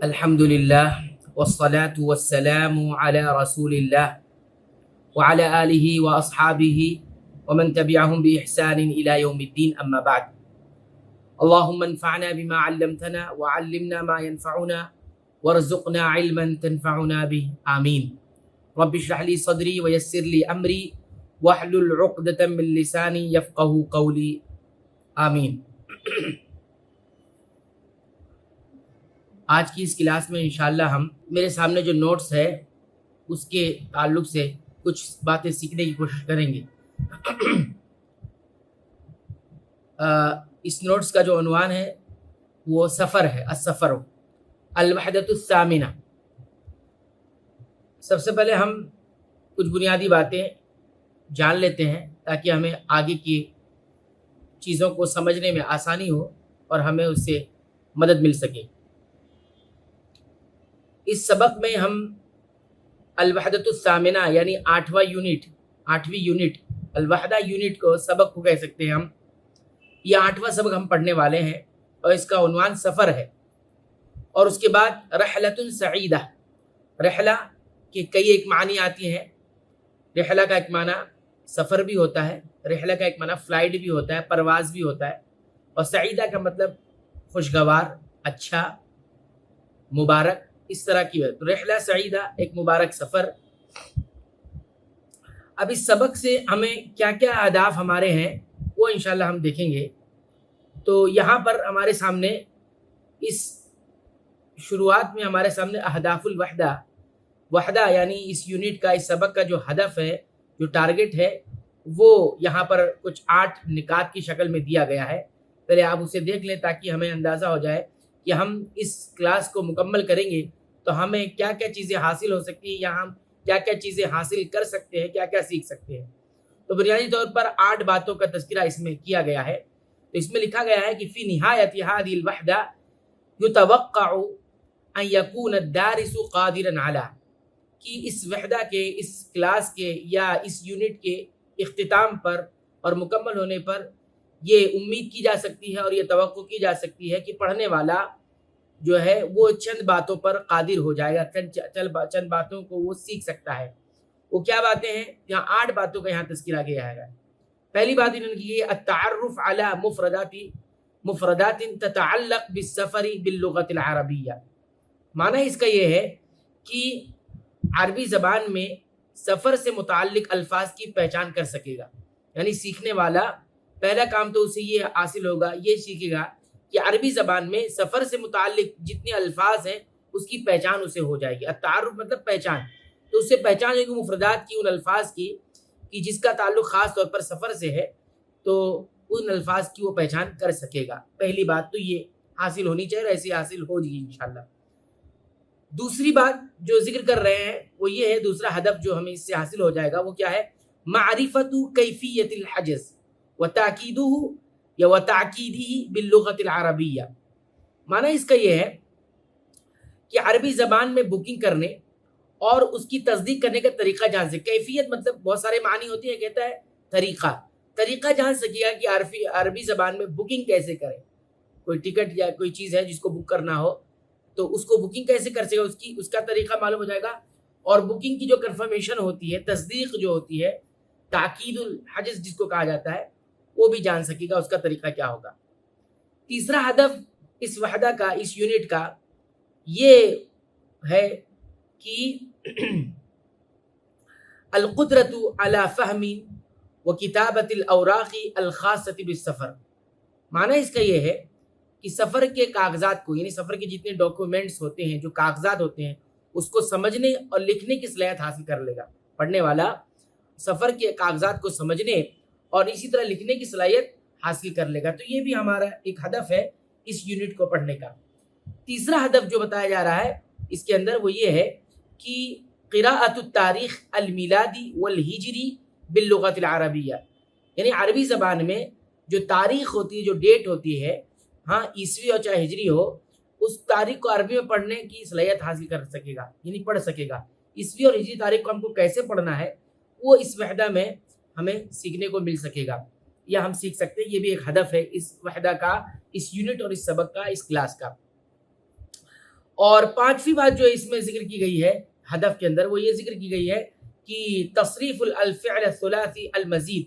الحمد لله والصلاة والسلام على رسول الله وعلى آله وأصحابه ومن تبعهم بإحسان إلى يوم الدين أما بعد. اللهم انفعنا بما علمتنا وعلمنا ما ينفعنا وارزقنا علما تنفعنا به آمين. رب اشرح لي صدري ويسر لي أمري واحلل عقدة من لساني يفقه قولي آمین. آج کی اس کلاس میں انشاءاللہ ہم میرے سامنے جو نوٹس ہے اس کے تعلق سے کچھ باتیں سیکھنے کی کوشش کریں گے. اس نوٹس کا جو عنوان ہے وہ سفر ہے، السفر الوحدۃ الثامنہ. سب سے پہلے ہم کچھ بنیادی باتیں جان لیتے ہیں تاکہ ہمیں آگے کی چیزوں کو سمجھنے میں آسانی ہو اور ہمیں اس سے مدد مل سکے. اس سبق میں ہم الوحدۃ الثامنہ یعنی آٹھویں یونٹ الوحدہ یونٹ کو سبق کو کہہ سکتے ہیں ہم. یہ 8واں سبق ہم پڑھنے والے ہیں اور اس کا عنوان سفر ہے. اور اس کے بعد رحلۃ سعیدہ. رحلہ کے کئی ایک معنی آتی ہیں. رحلہ کا ایک معنی سفر بھی ہوتا ہے، رحلہ کا ایک معنی فلائٹ بھی ہوتا ہے، پرواز بھی ہوتا ہے، اور سعیدہ کا مطلب خوشگوار، اچھا، مبارک، اس طرح کی ہے. تو رحلہ سعیدہ ایک مبارک سفر. اب اس سبق سے ہمیں کیا کیا اہداف ہمارے ہیں وہ انشاءاللہ ہم دیکھیں گے. تو یہاں پر ہمارے سامنے اس شروعات میں ہمارے سامنے اہداف الوحدہ، وحدہ یعنی اس یونٹ کا، اس سبق کا جو ہدف ہے، جو ٹارگٹ ہے، وہ یہاں پر کچھ 8 نکات کی شکل میں دیا گیا ہے. پہلے آپ اسے دیکھ لیں تاکہ ہمیں اندازہ ہو جائے کہ ہم اس کلاس کو مکمل کریں گے تو ہمیں کیا کیا چیزیں حاصل ہو سکتی ہیں یا ہم کیا کیا چیزیں حاصل کر سکتے ہیں، کیا کیا سیکھ سکتے ہیں. تو بنیادی طور پر 8 باتوں کا تذکرہ اس میں کیا گیا ہے. تو اس میں لکھا گیا ہے کہ فی نہایت هذه الوحدہ یتوقع ان یکون الدارس قادرا علی، کہ اس وحدہ کے، اس کلاس کے یا اس یونٹ کے اختتام پر اور مکمل ہونے پر یہ امید کی جا سکتی ہے اور یہ توقع کی جا سکتی ہے کہ پڑھنے والا جو ہے وہ چند باتوں پر قادر ہو جائے گا، چند باتوں کو وہ سیکھ سکتا ہے. وہ کیا باتیں ہیں؟ یہاں 8 باتوں کا یہاں تذکرہ کیا ہے. پہلی بات انہوں نے کی ہے التعرف علی مفردات تتعلق بالسفر باللغة العربیہ. معنی اس کا یہ ہے کہ عربی زبان میں سفر سے متعلق الفاظ کی پہچان کر سکے گا. یعنی سیکھنے والا پہلا کام تو اسے یہ حاصل ہوگا، یہ سیکھے گا کہ عربی زبان میں سفر سے متعلق جتنے الفاظ ہیں اس کی پہچان اسے ہو جائے گی. التعارف مطلب پہچان. تو اس سے پہچان ہوگی مفردات کی، ان الفاظ کی کہ جس کا تعلق خاص طور پر سفر سے ہے، تو ان الفاظ کی وہ پہچان کر سکے گا. پہلی بات تو یہ حاصل ہونی چاہیے، اور ایسی حاصل ہو جائے گی انشاءاللہ. دوسری بات جو ذکر کر رہے ہیں وہ یہ ہے، دوسرا ہدف جو ہمیں اس سے حاصل ہو جائے گا وہ کیا ہے؟ معرفت کیفیت الحجز وتاکیدہ یا وتعکیدہ باللغۃ العربیہ. معنی اس کا یہ ہے کہ عربی زبان میں بکنگ کرنے اور اس کی تصدیق کرنے کا طریقہ جان سکے. کیفیت مطلب بہت سارے معنی ہوتی ہے، کہتا ہے طریقہ جان سکے گا کہ عربی زبان میں بکنگ کیسے کرے. کوئی ٹکٹ یا کوئی چیز ہے جس کو بک کرنا ہو تو اس کو بکنگ کیسے کر سکے گا، اس کا طریقہ معلوم ہو جائے گا. اور بکنگ کی جو کنفرمیشن ہوتی ہے، تصدیق جو ہوتی ہے، تاکید الحجز جس کو کہا جاتا ہے، وہ بھی جان سکے گا اس کا طریقہ کیا ہوگا. تیسرا ہدف اس وحدہ کا، اس یونٹ کا، یہ ہے کہ القدرت علی فہم و کتابت الاوراق الخاصۃ بالسفر. معنی اس کا یہ ہے کہ سفر کے کاغذات کو، یعنی سفر کے جتنے ڈاکومنٹس ہوتے ہیں، جو کاغذات ہوتے ہیں، اس کو سمجھنے اور لکھنے کی صلاحیت حاصل کر لے گا. پڑھنے والا سفر کے کاغذات کو سمجھنے اور اسی طرح لکھنے کی صلاحیت حاصل کر لے گا. تو یہ بھی ہمارا ایک ہدف ہے اس یونٹ کو پڑھنے کا. تیسرا ہدف جو بتایا جا رہا ہے اس کے اندر وہ یہ ہے کہ قراءۃ التاریخ المیلادی والہجری باللغۃ العربیہ. یعنی عربی زبان میں جو تاریخ ہوتی ہے، جو ڈیٹ ہوتی ہے، ہاں عیسوی اور چاہے ہجری ہو، اس تاریخ کو عربی میں پڑھنے کی صلاحیت حاصل کر سکے گا، یعنی پڑھ سکے گا. عیسوی اور ہجری تاریخ کو ہم کو کیسے پڑھنا ہے وہ اس وحدہ میں ہمیں سیکھنے کو مل سکے گا، یا ہم سیکھ سکتے ہیں. یہ بھی ایک ہدف ہے اس وحدہ کا، اس یونٹ اور اس سبق کا، اس کلاس کا. اور پانچویں بات جو اس میں ذکر کی گئی ہے ہدف کے اندر، وہ یہ ذکر کی گئی ہے کہ تصریف الفعل الثلاثی المزید،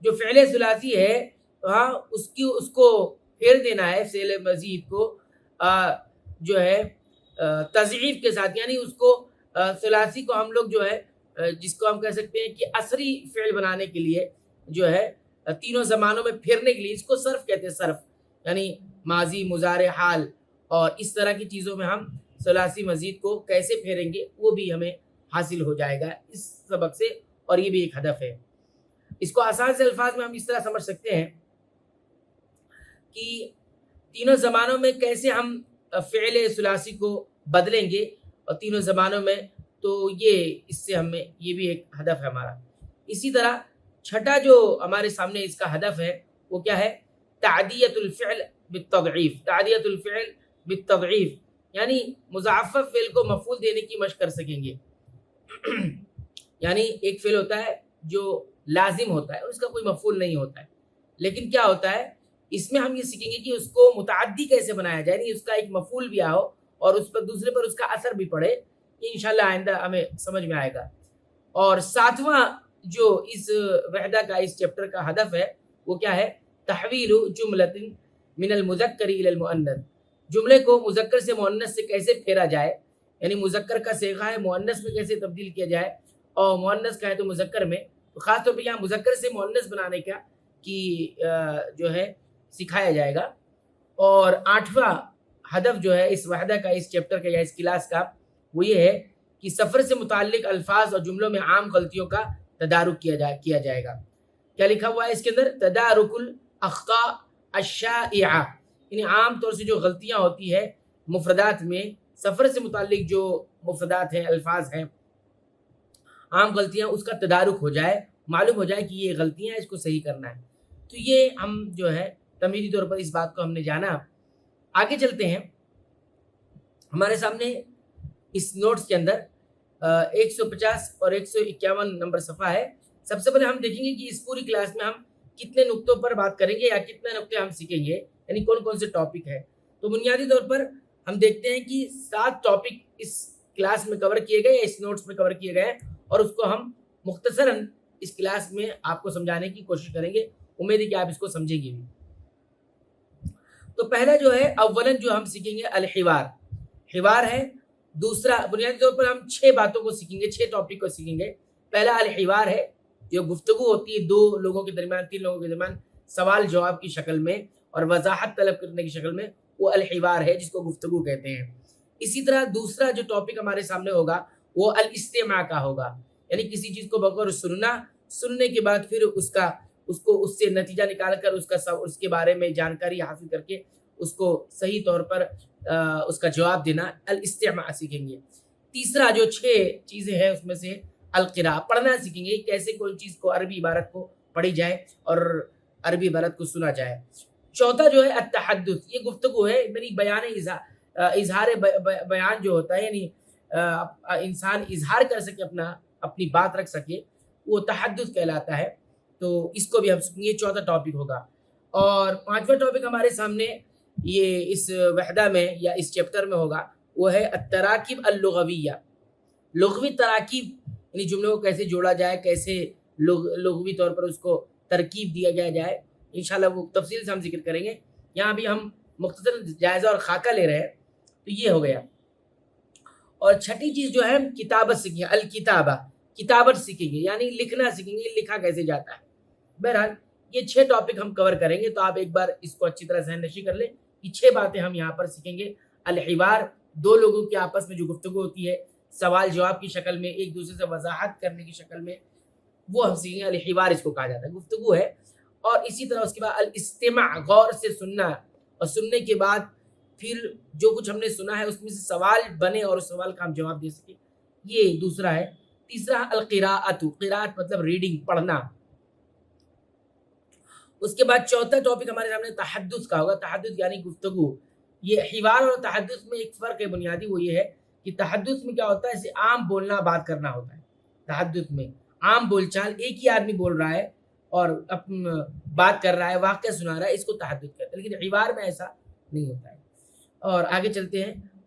جو فعل ثلاثی ہے ہاں اس کو پھیر دینا ہے فعل مزید کو جو ہے تضعیف کے ساتھ، یعنی اس کو ثلاثی کو ہم لوگ جو ہے جس کو ہم کہہ سکتے ہیں کہ عصری فعل بنانے کے لیے جو ہے تینوں زمانوں میں پھیرنے کے لیے، اس کو صرف کہتے ہیں، صرف یعنی ماضی مضارع حال، اور اس طرح کی چیزوں میں ہم ثلاثی مزید کو کیسے پھیریں گے وہ بھی ہمیں حاصل ہو جائے گا اس سبق سے، اور یہ بھی ایک ہدف ہے۔ اس کو آسان سے الفاظ میں ہم اس طرح سمجھ سکتے ہیں کہ تینوں زمانوں میں کیسے ہم فعل ثلاثی کو بدلیں گے اور تینوں زمانوں میں، تو یہ اس سے ہمیں یہ بھی ایک ہدف ہے ہمارا۔ اسی طرح چھٹا جو ہمارے سامنے اس کا ہدف ہے وہ کیا ہے؟ تعدیت الفعل بالتضعیف، تعدیت الفعل بالتضعیف، یعنی مضاعف فعل کو مفعول دینے کی مشق کر سکیں گے۔ یعنی ایک فعل ہوتا ہے جو لازم ہوتا ہے، اس کا کوئی مفعول نہیں ہوتا ہے، لیکن کیا ہوتا ہے اس میں ہم یہ سیکھیں گے کہ اس کو متعدی کیسے بنایا جائے، یعنی اس کا ایک مفعول بھی آؤ اور اس پر دوسرے پر اس کا اثر بھی پڑے، یہ انشاءاللہ آئندہ ہمیں سمجھ میں آئے گا۔ اور ساتواں جو اس وحدہ کا، اس چیپٹر کا ہدف ہے وہ کیا ہے؟ تحویل جملۃ من المذکر الی المؤنث، جملے کو مذکر سے مؤنث سے کیسے پھیرا جائے، یعنی مذکر کا صیغہ ہے مؤنث میں کیسے تبدیل کیا جائے، اور مؤنث کا ہے تو مذکر میں، تو خاص طور پہ یہاں مذکر سے مؤنث بنانے کا کی جو ہے سکھایا جائے گا۔ اور آٹھواں ہدف جو ہے اس وحدہ کا، اس چیپٹر کا یا اس کلاس کا، وہ یہ ہے کہ سفر سے متعلق الفاظ اور جملوں میں عام غلطیوں کا تدارک کیا جائے گا۔ کیا لکھا ہوا ہے اس کے اندر؟ تدارک الاخطاء الشائعہ، یعنی عام طور سے جو غلطیاں ہوتی ہے مفردات میں، سفر سے متعلق جو مفردات ہیں، الفاظ ہیں، عام غلطیاں، اس کا تدارک ہو جائے، معلوم ہو جائے کہ یہ غلطیاں ہیں، اس کو صحیح کرنا ہے۔ تو یہ ہم جو ہے تمہیدی طور پر اس بات کو ہم نے جانا۔ آگے چلتے ہیں، ہمارے سامنے اس نوٹس کے اندر 150 اور 151 نمبر صفحہ ہے۔ سب سے پہلے ہم دیکھیں گے کہ اس پوری کلاس میں ہم کتنے نقطوں پر بات کریں گے یا کتنے نقطے ہم سیکھیں گے، یعنی کون کون سے ٹاپک ہے۔ تو بنیادی طور پر ہم دیکھتے ہیں کہ 7 ٹاپک اس کلاس میں کور کیے گئے یا اس نوٹس میں کور کیے گئے، اور اس کو ہم مختصراً اس کلاس میں آپ کو سمجھانے کی کوشش کریں گے۔ امید ہے کہ آپ اس کو سمجھیں گے بھی۔ تو پہلا جو ہے، اولاً جو ہم سیکھیں گے الحوار، حوار ہے۔ دوسرا بنیادی طور پر ہم 6 باتوں کو سیکھیں گے، 6 ٹاپک کو سیکھیں گے۔ پہلا الحوار ہے، جو گفتگو ہوتی ہے 2 لوگوں کے درمیان، 3 لوگوں کے درمیان، سوال جواب کی شکل میں اور وضاحت طلب کرنے کی شکل میں، وہ الحوار ہے جس کو گفتگو کہتے ہیں۔ اسی طرح دوسرا جو ٹاپک ہمارے سامنے ہوگا وہ الاستماع کا ہوگا، یعنی کسی چیز کو بغور سننا، سننے کے بعد پھر اس سے نتیجہ نکال کر اس کے بارے میں جانکاری حاصل کر کے اس کو صحیح طور پر اس کا جواب دینا، الاستماع سیکھیں گے۔ تیسرا جو 6 چیزیں ہیں اس میں سے القراء، پڑھنا سیکھیں گے، کیسے کوئی چیز کو، عربی عبارت کو پڑھی جائے اور عربی عبارت کو سنا جائے۔ چوتھا جو ہے التحدث، یہ گفتگو ہے، یعنی اظہار بیان جو ہوتا ہے، یعنی انسان اظہار کر سکے، اپنی بات رکھ سکے، وہ تحدث کہلاتا ہے۔ تو اس کو بھی ہم سنیں گے، چوتھا ٹاپک ہوگا۔ اور پانچواں ٹاپک ہمارے سامنے یہ اس وحدہ میں یا اس چیپٹر میں ہوگا، وہ ہے التراکیب اللغویہ، لغوی تراکیب، یعنی جملوں کو کیسے جوڑا جائے، کیسے لغوی طور پر اس کو ترکیب دیا جائے، انشاءاللہ وہ تفصیل سے ہم ذکر کریں گے۔ یہاں بھی ہم مختصر جائزہ اور خاکہ لے رہے ہیں، تو یہ ہو گیا۔ اور چھٹی چیز جو ہے کتابت سیکھیں گے، الکتابہ، کتابت سیکھیں گے، یعنی لکھنا سیکھیں گے، لکھا کیسے جاتا ہے۔ بہرحال یہ 6 ٹاپک ہم کور کریں گے، تو آپ ایک بار اس کو اچھی طرح ذہن نشی کر لیں۔ یہ 6 باتیں ہم یہاں پر سیکھیں گے۔ الحوار، 2 لوگوں کے آپس میں جو گفتگو ہوتی ہے سوال جواب کی شکل میں، ایک دوسرے سے وضاحت کرنے کی شکل میں، وہ ہم سیکھیں گے۔ الحوار اس کو کہا جاتا ہے، گفتگو ہے۔ اور اسی طرح اس کے بعد الاستماع، غور سے سننا، اور سننے کے بعد پھر جو کچھ ہم نے سنا ہے اس میں سے سوال بنے اور اس سوال کا ہم جواب دے سکیں، یہ دوسرا ہے۔ تیسرا القراءۃ، قراءت مطلب ریڈنگ، پڑھنا۔ اس کے بعد چوتھا ٹاپک ہمارے سامنے تحدث کا ہوگا، تحدث یعنی گفتگو۔ یہ حوار اور تحدث میں ایک فرق ہے بنیادی، وہ یہ ہے کہ تحدث میں کیا ہوتا ہے، اسے عام بولنا، بات کرنا ہوتا ہے۔ تحدث میں عام بول چال، ایک ہی آدمی بول رہا ہے اور بات کر رہا ہے، واقعہ سنا رہا ہے، اس کو تحدث کہتے ہیں۔ لیکن حوار میں ایسا نہیں ہوتا ہے۔ اور آگے چلتے ہیں،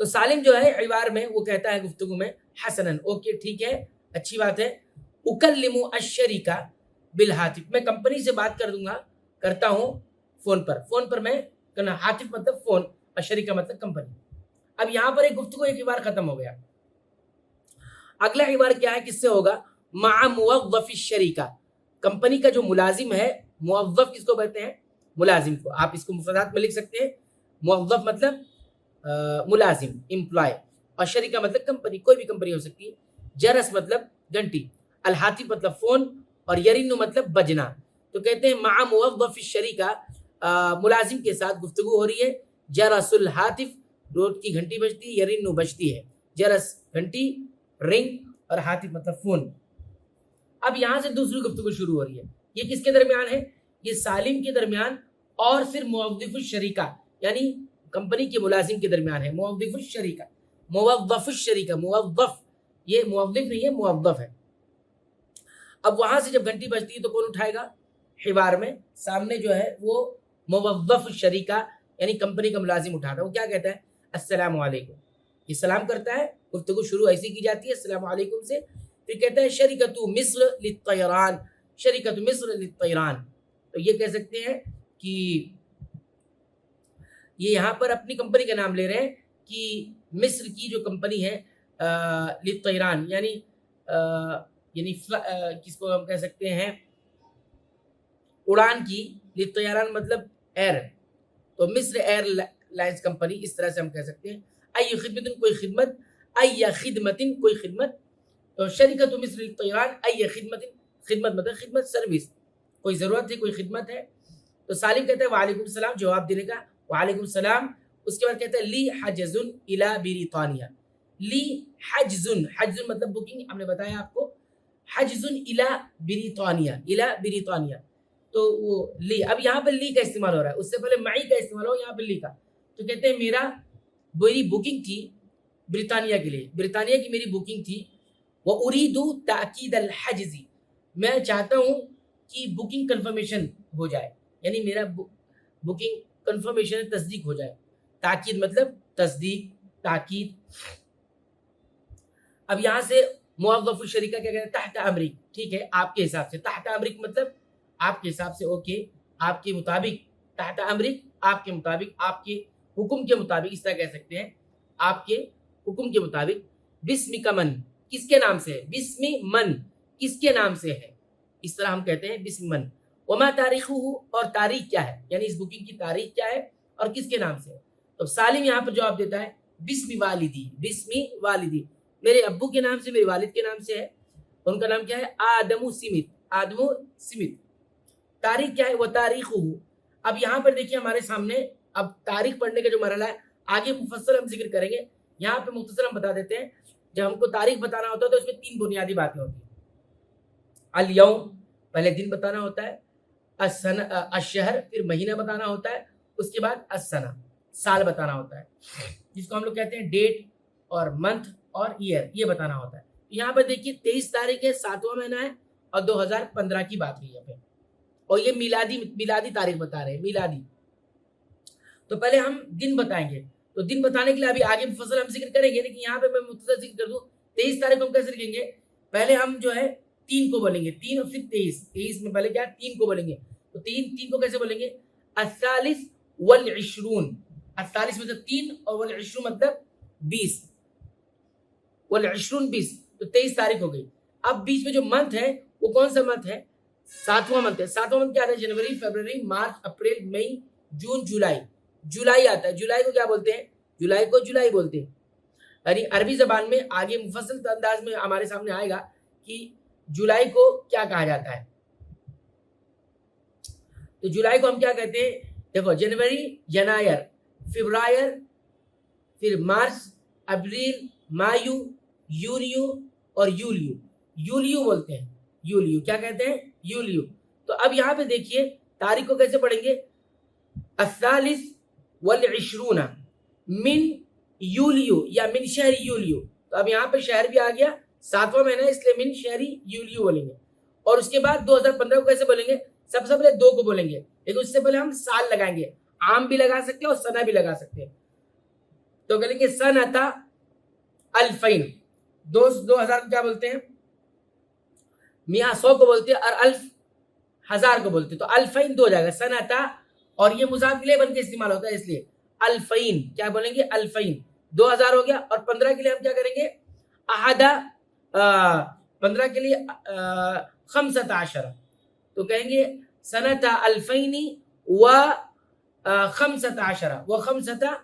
تو سالم جو ہے عبار میں وہ کہتا ہے گفتگو میں حسنن، اوکے ٹھیک ہے، اچھی بات ہے. اکلم الشریکہ بالہاتف، میں کمپنی سے بات کرتا ہوں فون پر میں کرنا، ہاتف مطلب فون اور شریکہ مطلب کمپنی. اب یہاں پر ایک گفتگو ایک عبار ختم ہو گیا. اگلا عبار کیا ہے، کس سے ہوگا؟ مع موظف الشریکہ، کمپنی کا جو ملازم ہے، موظف کس کو کہتے ہیں؟ ملازم کو. آپ اس کو مفردات میں لکھ سکتے ہیں. موظف مطلب ملازم، امپلائی، اور شریکہ مطلب کمپنی، کوئی بھی کمپنی ہو سکتی ہے. جرس مطلب گھنٹی، الہاتف مطلب فون، اور یرنو مطلب بجنا. تو کہتے ہیں مع موظف الشریکہ، ملازم کے ساتھ گفتگو ہو رہی ہے. جرس الہاتف، روڈ کی گھنٹی بجتی ہے، یرنو بجتی ہے. جرس گھنٹی، رنگ، اور ہاتف مطلب فون. اب یہاں سے دوسری گفتگو شروع ہو رہی ہے. یہ کس کے درمیان ہے؟ یہ سالم کے درمیان اور پھر موظف الشریکہ یعنی کمپنی کے ملازم کے درمیان ہے. موظف الشریکہ، موظف الشریکہ، موظف، یہ موظف نہیں ہے، موظف ہے. اب وہاں سے جب گھنٹی بجتی ہے تو کون اٹھائے گا؟ حوار میں سامنے جو ہے وہ موظف الشریکہ یعنی کمپنی کا ملازم اٹھاتا ہے. وہ کیا کہتا ہے؟ السلام علیکم. یہ سلام کرتا ہے. گفتگو شروع ایسی کی جاتی ہے السلام علیکم سے. پھر کہتا ہے شریکت مصر للطیران، شریکت مصر للطیران. تو یہ کہہ سکتے ہیں کہ یہ یہاں پر اپنی کمپنی کا نام لے رہے ہیں کہ مصر کی جو کمپنی ہے للطیران یعنی کس کو ہم کہہ سکتے ہیں؟ اڑان کی. للطیران مطلب ایئر، تو مصر ایئر لائنز کمپنی، اس طرح سے ہم کہہ سکتے ہیں. ای خدمت، کوئی خدمت، ای خدمت، کوئی خدمت. تو شرکت مصر للطیران ای خدمت، خدمت مطلب خدمت، سروس، کوئی ضرورت ہے، کوئی خدمت ہے. تو سالم کہتا ہے وعلیکم السلام، جواب دینے کا وعلیکم السلام. اس کے بعد کہتا ہے لی حجز الی بریطانیہ. لی حجز، حجز مطلب بکنگ، ہم نے بتایا آپ کو. حجز الی بریطانیہ، الی بریطانیہ. تو وہ لی، اب یہاں پہ لی کا استعمال ہو رہا ہے، اس سے پہلے معی کا استعمال ہو، یہاں پہ لی کا. تو کہتے ہیں میری بکنگ تھی برطانیہ کے لیے، برطانیہ کی میری بکنگ تھی. وَأُرِيدُ تَأْكِيدَ الْحَجْزِ، میں چاہتا ہوں کہ بکنگ کنفرمیشن ہو جائے، یعنی میرا بکنگ کنفرمیشن تصدیق ہو جائے. تاکید مطلب تصدیق، تاکید. اب یہاں سے موظف الشریکہ کیا کہتے ہیں؟ تحت امرک، ٹھیک ہے آپ کے حساب سے. تحت امرک مطلب آپ کے حساب سے، اوکے آپ کے مطابق. تحت امرک آپ کے مطابق، آپ کے حکم کے مطابق، اس طرح کہہ سکتے ہیں آپ کے حکم کے مطابق. بسم کا من، کس کے نام سے ہے؟ بسم من، کس کے نام سے ہے؟ اس طرح ہم کہتے ہیں بسم من. وما تاریخہ، اور تاریخ کیا ہے، یعنی اس بکنگ کی تاریخ کیا ہے اور کس کے نام سے ہے. تو سالم یہاں پر جواب دیتا ہے بسم والدی، بسم والدی، میرے ابو کے نام سے، میرے والد کے نام سے ہے. ان کا نام کیا ہے؟ آدم سمت، آدم سمت. تاریخ کیا ہے؟ وہ تاریخہ. اب یہاں پر دیکھیے ہمارے سامنے اب تاریخ پڑھنے کا جو مرحلہ ہے آگے مفصل ہم ذکر کریں گے. یہاں پہ مختصر ہم بتا دیتے ہیں، جب ہم کو تاریخ بتانا ہوتا ہے تو اس میں 3 بنیادی باتیں ہوتی ہیں. الیوم، پہلے دن بتانا ہوتا ہے. الشہر، پھر مہینہ بتانا ہوتا ہے. اس کے بعد السنہ، سال بتانا ہوتا ہے، جس کو ہم لوگ کہتے ہیں ڈیٹ اور منتھ اور ایئر، یہ بتانا ہوتا ہے. یہاں پر دیکھیے 23 تاریخ ہے، 7واں مہینہ ہے اور 2015 کی بات ہوئی ہے. اور یہ میلادی تاریخ بتا رہے ہیں، میلادی. تو پہلے ہم دن بتائیں گے. تو دن بتانے کے لیے ابھی آگے مفصل ہم ذکر کریں گے، لیکن یہاں پہ میں مختصر ذکر کر دوں. 23 تاریخ ہم کیسے لکھیں گے؟ پہلے ہم جو ہے 3 کو بولیں گے، 3 اور پھر 23 میں پہلے کیا 3 کو بولیں گے. تو 3 کو کیسے بولیں گے؟ الثالث والعشرون. الثالث مطلب 3 اور والعشرون مطلب 20. والعشرون 20، تو 23 تاریخ ہو گئی. اب بیچ میں جو منتھ ہے وہ کون سا منتھ ہے؟ 7واں منتھ ہے. 7واں منتھ کیا آتا ہے؟ جنوری، فروری، مارچ، اپریل، مئی، جون، جولائی. جولائی آتا ہے. جولائی کو کیا بولتے ہیں؟ جولائی کو جولائی بولتے ہیں. یعنی عربی زبان میں آگے مفصل انداز میں ہمارے سامنے آئے گا کہ جولائی کو کیا کہا جاتا ہے. تو جولائی کو ہم کیا کہتے ہیں؟ دیکھو جنوری، ینائر، فبرائر، پھر مارچ، اپریل، مایو، یونیو اور یولیو. یولیو بولتے ہیں، یولیو کیا کہتے ہیں؟ یولیو. تو اب یہاں پہ دیکھیے تاریخ کو کیسے پڑھیں گے؟ الثالث والعشرون من یولیو یا من شہر یولیو. تو اب یہاں پہ شہر بھی آ گیا، 7واں مہینہ اس لیے من شہری یولیو بولیں گے. اور اس کے بعد 2015 کو کیسے بولیں گے؟ سب سے پہلے 2 کو بولیں گے، لیکن اس سے پہلے ہم سال لگائیں گے. عام بھی لگا سکتے ہیں اور سنہ بھی لگا سکتے ہیں. تو کہیں گے سنتا الفین، 2000 کو کیا بولتے ہیں؟ میاں 100 کو بولتے ہیں، اور الف 1000 کو بولتے ہیں، تو الفین 2 ہو جائے گا سنتا، اور یہ مضاف الیہ بن کے استعمال ہوتا ہے، اس لیے الفین کیا بولیں گے؟ الفین 2000 ہو گیا، اور 15 کے لیے ہم کیا کریں گے؟ احدا 15 کے لیے 15 تو کہیں گے سنتا الفین و 15 و 15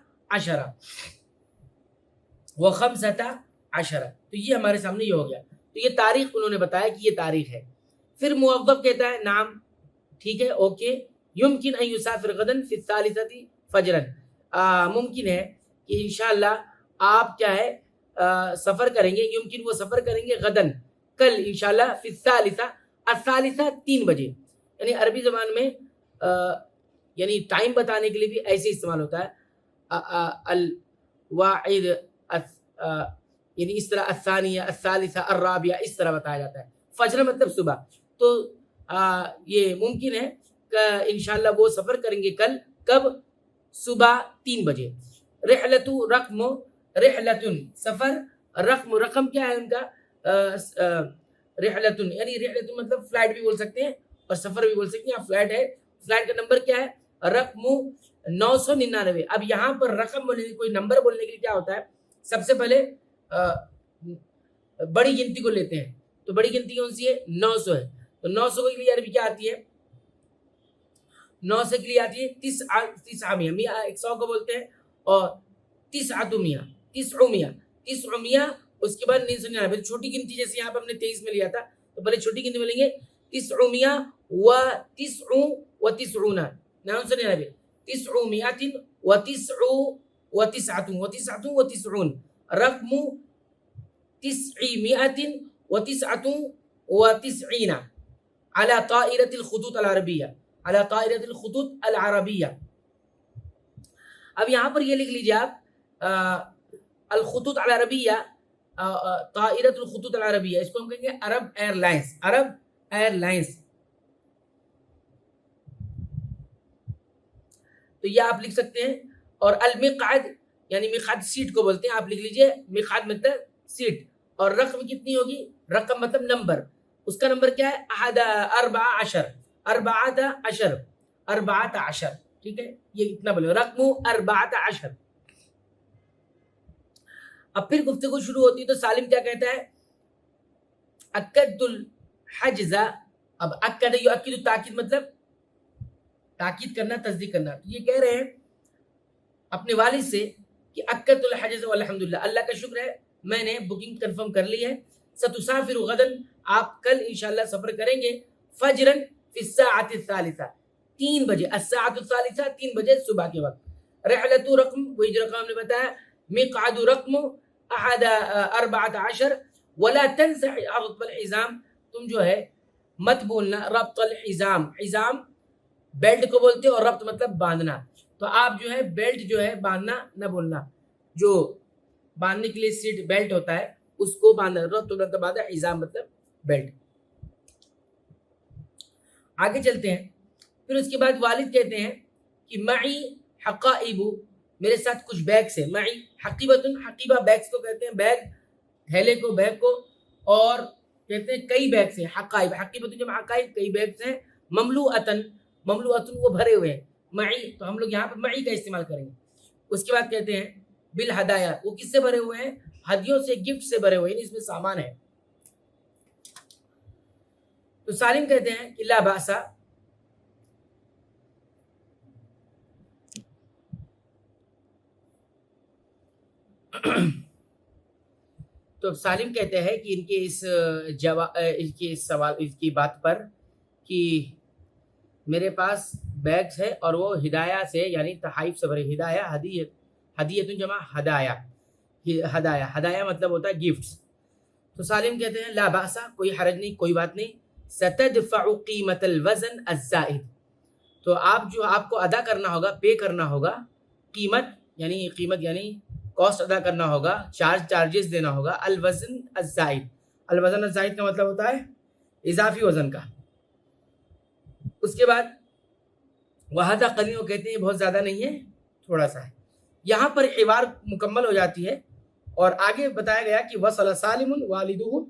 و 15، تو یہ ہمارے سامنے یہ ہو گیا، تو یہ تاریخ انہوں نے بتایا کہ یہ تاریخ ہے۔ پھر موظف کہتا ہے نام، ٹھیک ہے، اوکے، یمکن ان یسافر غدا فی الثالثۃ فجرا، ممکن ہے کہ انشاءاللہ آپ کیا ہے سفر کریں گے، یمکن وہ سفر کریں گے غدن کل انشاءاللہ فی الثالثہ، الثالثہ 3 بجے، یعنی عربی زبان میں یعنی ٹائم بتانے کے لیے بھی ایسے استعمال ہوتا ہے، الواحد یعنی اس طرح الثانیہ الثالثہ الرابعہ اس طرح بتایا جاتا ہے، فجر مطلب صبح، تو یہ ممکن ہے کہ انشاءاللہ وہ سفر کریں گے کل، کب؟ صبح 3 بجے۔ رحلت رقم، رحلتن سفر، رقم کیا ہے ان کا؟ رحلتن، یعنی رحلتن مطلب فلائٹ بھی بول سکتے ہیں اور سفر بھی بول سکتے ہیں، فلائٹ ہے، فلائٹ کا نمبر کیا ہے؟ رقم 999۔ اب یہاں پر رقم بولنے کے لیے، کوئی نمبر بولنے کے لیے کیا ہوتا ہے؟ سب سے پہلے بڑی گنتی کو لیتے ہیں، تو بڑی گنتی کون سی ہے؟ 900 ہے، تو 900 کے لیے عربی کیا آتی ہے؟ 900 کے لیے آتی ہے تسعہ میہ، میہ 100 کو بولتے ہیں، اور تسعہ میہ، اس کے بعد 999، چھوٹی گنتی جیسے یہاں پہ ہم نے 23 میں لیا تھا، تو پہلے چھوٹی گنتی بولیں گے 999 و 999، 999 رقم 999 على طائرة الخطوط العربية، على طائرة الخطوط العربية۔ اب یہاں پر یہ لکھ لیجیے آپ الخطوط العربیہ، طائرة الخطوط العربیہ، اس کو ہم کہیں گے عرب ایئر لائنس، عرب ایئر لائنس، تو یہ آپ لکھ سکتے ہیں۔ اور المقعد یعنی مقعد سیٹ کو بولتے ہیں، آپ لکھ لیجئے مقعد مطلب سیٹ، اور رقم کتنی ہوگی؟ رقم مطلب نمبر، اس کا نمبر کیا ہے؟ 14، ٹھیک ہے، یہ اتنا بولے، رقم 14۔ اب پھر گفتگو شروع ہوتی ہے، تو سالم کیا کہتا ہے؟ اکدت الحجز، اب اکد یؤکد تاکید مطلب تاکید کرنا، تصدیق کرنا، تو یہ کہہ رہے ہیں اپنے والد سے کہ اکدت الحجز والحمدللہ، اللہ کا شکر ہے میں نے بکنگ کنفرم کر لی ہے، ستسافر غدن، آپ کل انشاءاللہ سفر کریں گے، فجرن فی الساعۃ الثالثہ، 3 بجے، الساعۃ الثالثہ 3 بجے صبح کے وقت، رحلت رقم، وہی جو رقم ہم نے بتایا، مقعد رقم 14، ولا تنس ربط الحزام، تم جو ہے مت بولنا ربط الحزام، حزام بیلٹ کو بولتے ہیں، اور ربط مطلب باندھنا، تو آپ جو ہے بیلٹ جو ہے باندھنا نہ بولنا، جو باندھنے کے لیے سیٹ بیلٹ ہوتا ہے اس کو باندھنا، ربط مطلب باندھنا، حزام مطلب بیلٹ۔ آگے چلتے ہیں، پھر اس کے بعد والد کہتے ہیں کہ معی حقائب، میرے ساتھ کچھ بیگس ہیں، معی حقیبتن، حقیبہ بیگس کو کہتے ہیں، بیگ، تھیلے کو، بیگ کو، اور کہتے ہیں کئی بیگس ہیں، حقائب، حقیبتن جب حقائب کئی بیگس ہیں، مملوءتن، مملوءتن وہ بھرے ہوئے ہیں، معی، تو ہم لوگ یہاں پر معی کا استعمال کریں گے۔ اس کے بعد کہتے ہیں بالہدایا، وہ کس سے بھرے ہوئے ہیں؟ ہدیوں سے، گفٹ سے بھرے ہوئے ہیں، اس میں سامان ہے۔ تو سالم کہتے ہیں کہ لا باسا، تو سالم کہتے ہیں کہ ان کے اس سوال، اس کی بات پر کہ میرے پاس بیگز ہے اور وہ ہدایہ سے یعنی تحائف سے بھرے، ہدایہ ہدیت جمع ہدایہ، ہدایہ مطلب ہوتا ہے گفٹس۔ تو سالم کہتے ہیں لا باسا، کوئی حرج نہیں، کوئی بات نہیں، ستدفع قیمت الوزن الزائد، تو آپ کو ادا کرنا ہوگا، پے کرنا ہوگا، قیمت یعنی کاسٹ ادا کرنا ہوگا، چارجز دینا ہوگا، الوزن الزائد، الوزن الزائد کا مطلب ہوتا ہے اضافی وزن کا۔ اس کے بعد وہذا قلیل، وہ کہتے ہیں بہت زیادہ نہیں ہے، تھوڑا سا ہے، یہاں پر حوار مکمل ہو جاتی ہے اور آگے بتایا گیا کہ وصل سالم والدہ،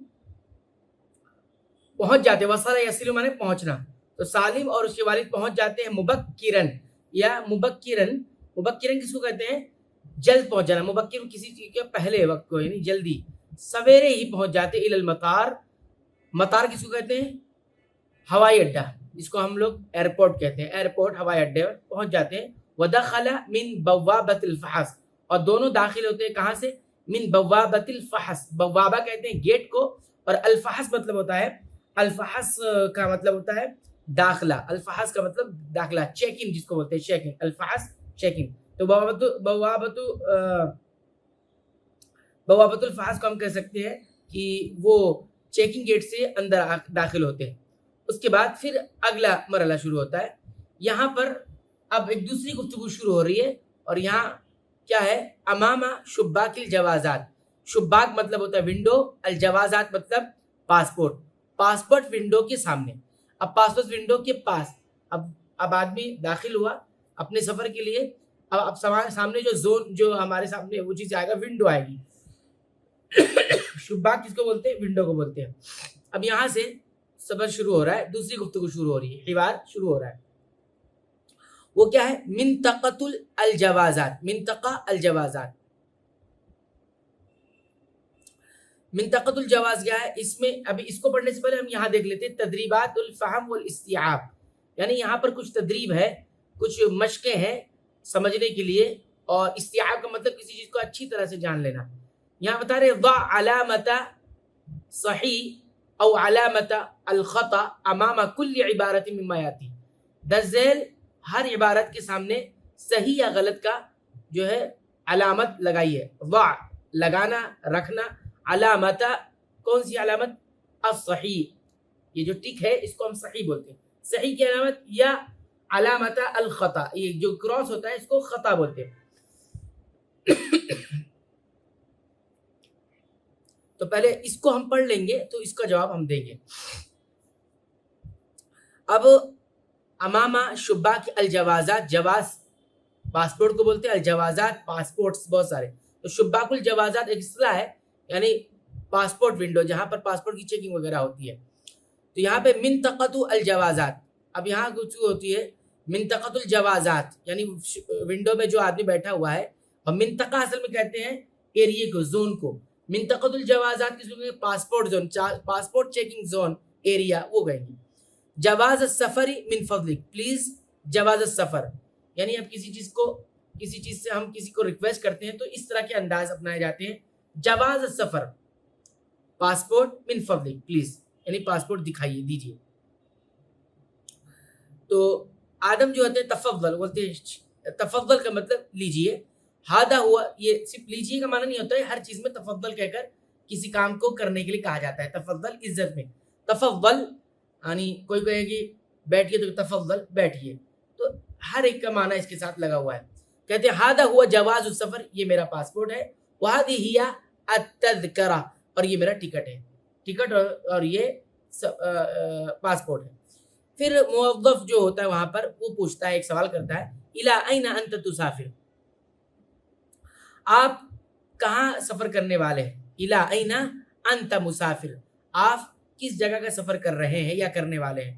پہنچ جاتے، وصل یصل مانے پہنچنا، تو سالم اور اس کے والد پہنچ جاتے ہیں مبکرن یا مبکرن، مبکرن کس کو کہتے ہیں؟ جلد پہنچ جانا، مبکر کسی چیز کے پہلے وقت کو، یعنی جلدی، سویرے ہی پہنچ جاتے، الی المطار، مطار کس کو کہتے ہیں؟ ہوائی اڈہ، جس کو ہم لوگ ایئرپورٹ کہتے ہیں، ایئرپورٹ ہوائی اڈے پہنچ جاتے ہیں. ودخل من بوابۃ الفحص، اور دونوں داخل ہوتے ہیں کہاں سے؟ من بوابۃ الفحص، بوابہ کہتے ہیں گیٹ کو، اور الفحص مطلب ہوتا ہے، الفحص کا مطلب ہوتا ہے داخلہ، الفحص کا مطلب داخلہ، چیک ان جس کو بولتے ہیں، چیک ان، الفحص چیک ان. تو بوابۃ الفحص کو ہم کہہ سکتے ہیں کہ وہ چیکنگ گیٹ سے اندر داخل ہوتے ہیں. اس کے بعد پھر اگلا مرحلہ شروع ہوتا ہے. یہاں پر اب ایک دوسری گفتگو شروع ہو رہی ہے، اور یہاں کیا ہے؟ امام شباک الجوازات، شباک مطلب ہوتا ہے ونڈو، الجوازات مطلب پاسپورٹ، پاسپورٹ ونڈو کے سامنے. اب پاسپورٹ ونڈو کے پاس اب آدمی داخل ہوا اپنے سفر کے لیے. اب سامنے جو زون جو ہمارے سامنے وہ چیز آئے گا، ونڈو آئے گی. شباک کس کو بولتے ہیں؟ ونڈو کو بولتے ہیں. اب یہاں سے سفر شروع ہو رہا ہے، دوسری گفتگو شروع ہو رہی ہے، حوار شروع ہو رہا ہے. وہ کیا ہے؟ منطقۃ الجوازات، منطقہ الجوازات. منطقۃ الجواز کیا ہے؟ اس میں ابھی اس کو پڑھنے سے پہلے ہم یہاں دیکھ لیتے ہیں تدریبات الفہم والاستیعاب، یعنی یہاں پر کچھ تدریب ہے، کچھ مشقیں ہیں سمجھنے کے لیے، اور استیعاب کا مطلب کسی چیز کو اچھی طرح سے جان لینا. یہاں بتا رہے ضع علامت صحیح او علامت الخطا امام کل عبارت مما یاتی، درذیل ہر عبارت کے سامنے صحیح یا غلط کا جو ہے علامت لگائیے. ضع لگانا، رکھنا، علامت کون سی علامت؟ الصحیح، یہ جو ٹک ہے اس کو ہم صحیح بولتے ہیں، صحیح کی علامت، یا علامت الخطا، یہ جو کراس ہوتا ہے اس کو خطا بولتے ہیں. تو پہلے اس کو ہم پڑھ لیں گے تو اس کا جواب ہم دیں گے. اب امامہ شباک الجوازات، جواز پاسپورٹ کو بولتے ہیں، الجوازات پاسپورٹس بہت سارے. تو شباک الجوازات ایک اصطلاح ہے، یعنی پاسپورٹ ونڈو جہاں پر پاسپورٹ کی چیکنگ وغیرہ ہوتی ہے. تو یہاں پہ منطقۃ الجوازات، اب یہاں کچھ ہوتی ہے منطقۃ الجوازات، یعنی ونڈو میں جو آدمی بیٹھا ہوا ہے، اور منطقہ اصل میں کہتے ہیں ایریے کو، زون کو. منطقۃ الجوازات کس کو؟ Passport zone, passport checking zone area, وہ گئیں گے. جواز السفر من فضلک، پلیز جواز السفر، یعنی اب کسی چیز سے ہم کسی کو ریکویسٹ کرتے ہیں تو اس طرح کے انداز اپنائے جاتے ہیں. جواز السفر، پاسپورٹ من فضلک پلیز، یعنی پاسپورٹ دکھائیے، دیجیے. تو آدم جو ہوتے ہیں تفضل بولتے ہیں، تفضل کا مطلب لیجیے. ہادہ ہوا، یہ صرف لیجیے کا معنی نہیں ہوتا ہے، ہر چیز میں تفضل کہہ کر کسی کام کو کرنے کے لیے کہا جاتا ہے. تفضل عزت میں، تفضل یعنی کوئی کہے کہ بیٹھیے تو تفضل بیٹھیے، تو ہر ایک کا معنی اس کے ساتھ لگا ہوا ہے. کہتے ہیں ہادہ ہوا جواز السفر، یہ میرا پاسپورٹ ہے. وہادی ہی التذکرہ، اور یہ میرا ٹکٹ ہے، ٹکٹ اور یہ پاسپورٹ ہے. پھر موظف جو ہوتا ہے وہاں پر وہ پوچھتا ہے، ایک سوال کرتا ہے، الی این انت تسافر، آپ کہاں سفر کرنے والے ہیں؟ الی این انت مسافر، آپ کس جگہ کا سفر کر رہے ہیں یا کرنے والے ہیں؟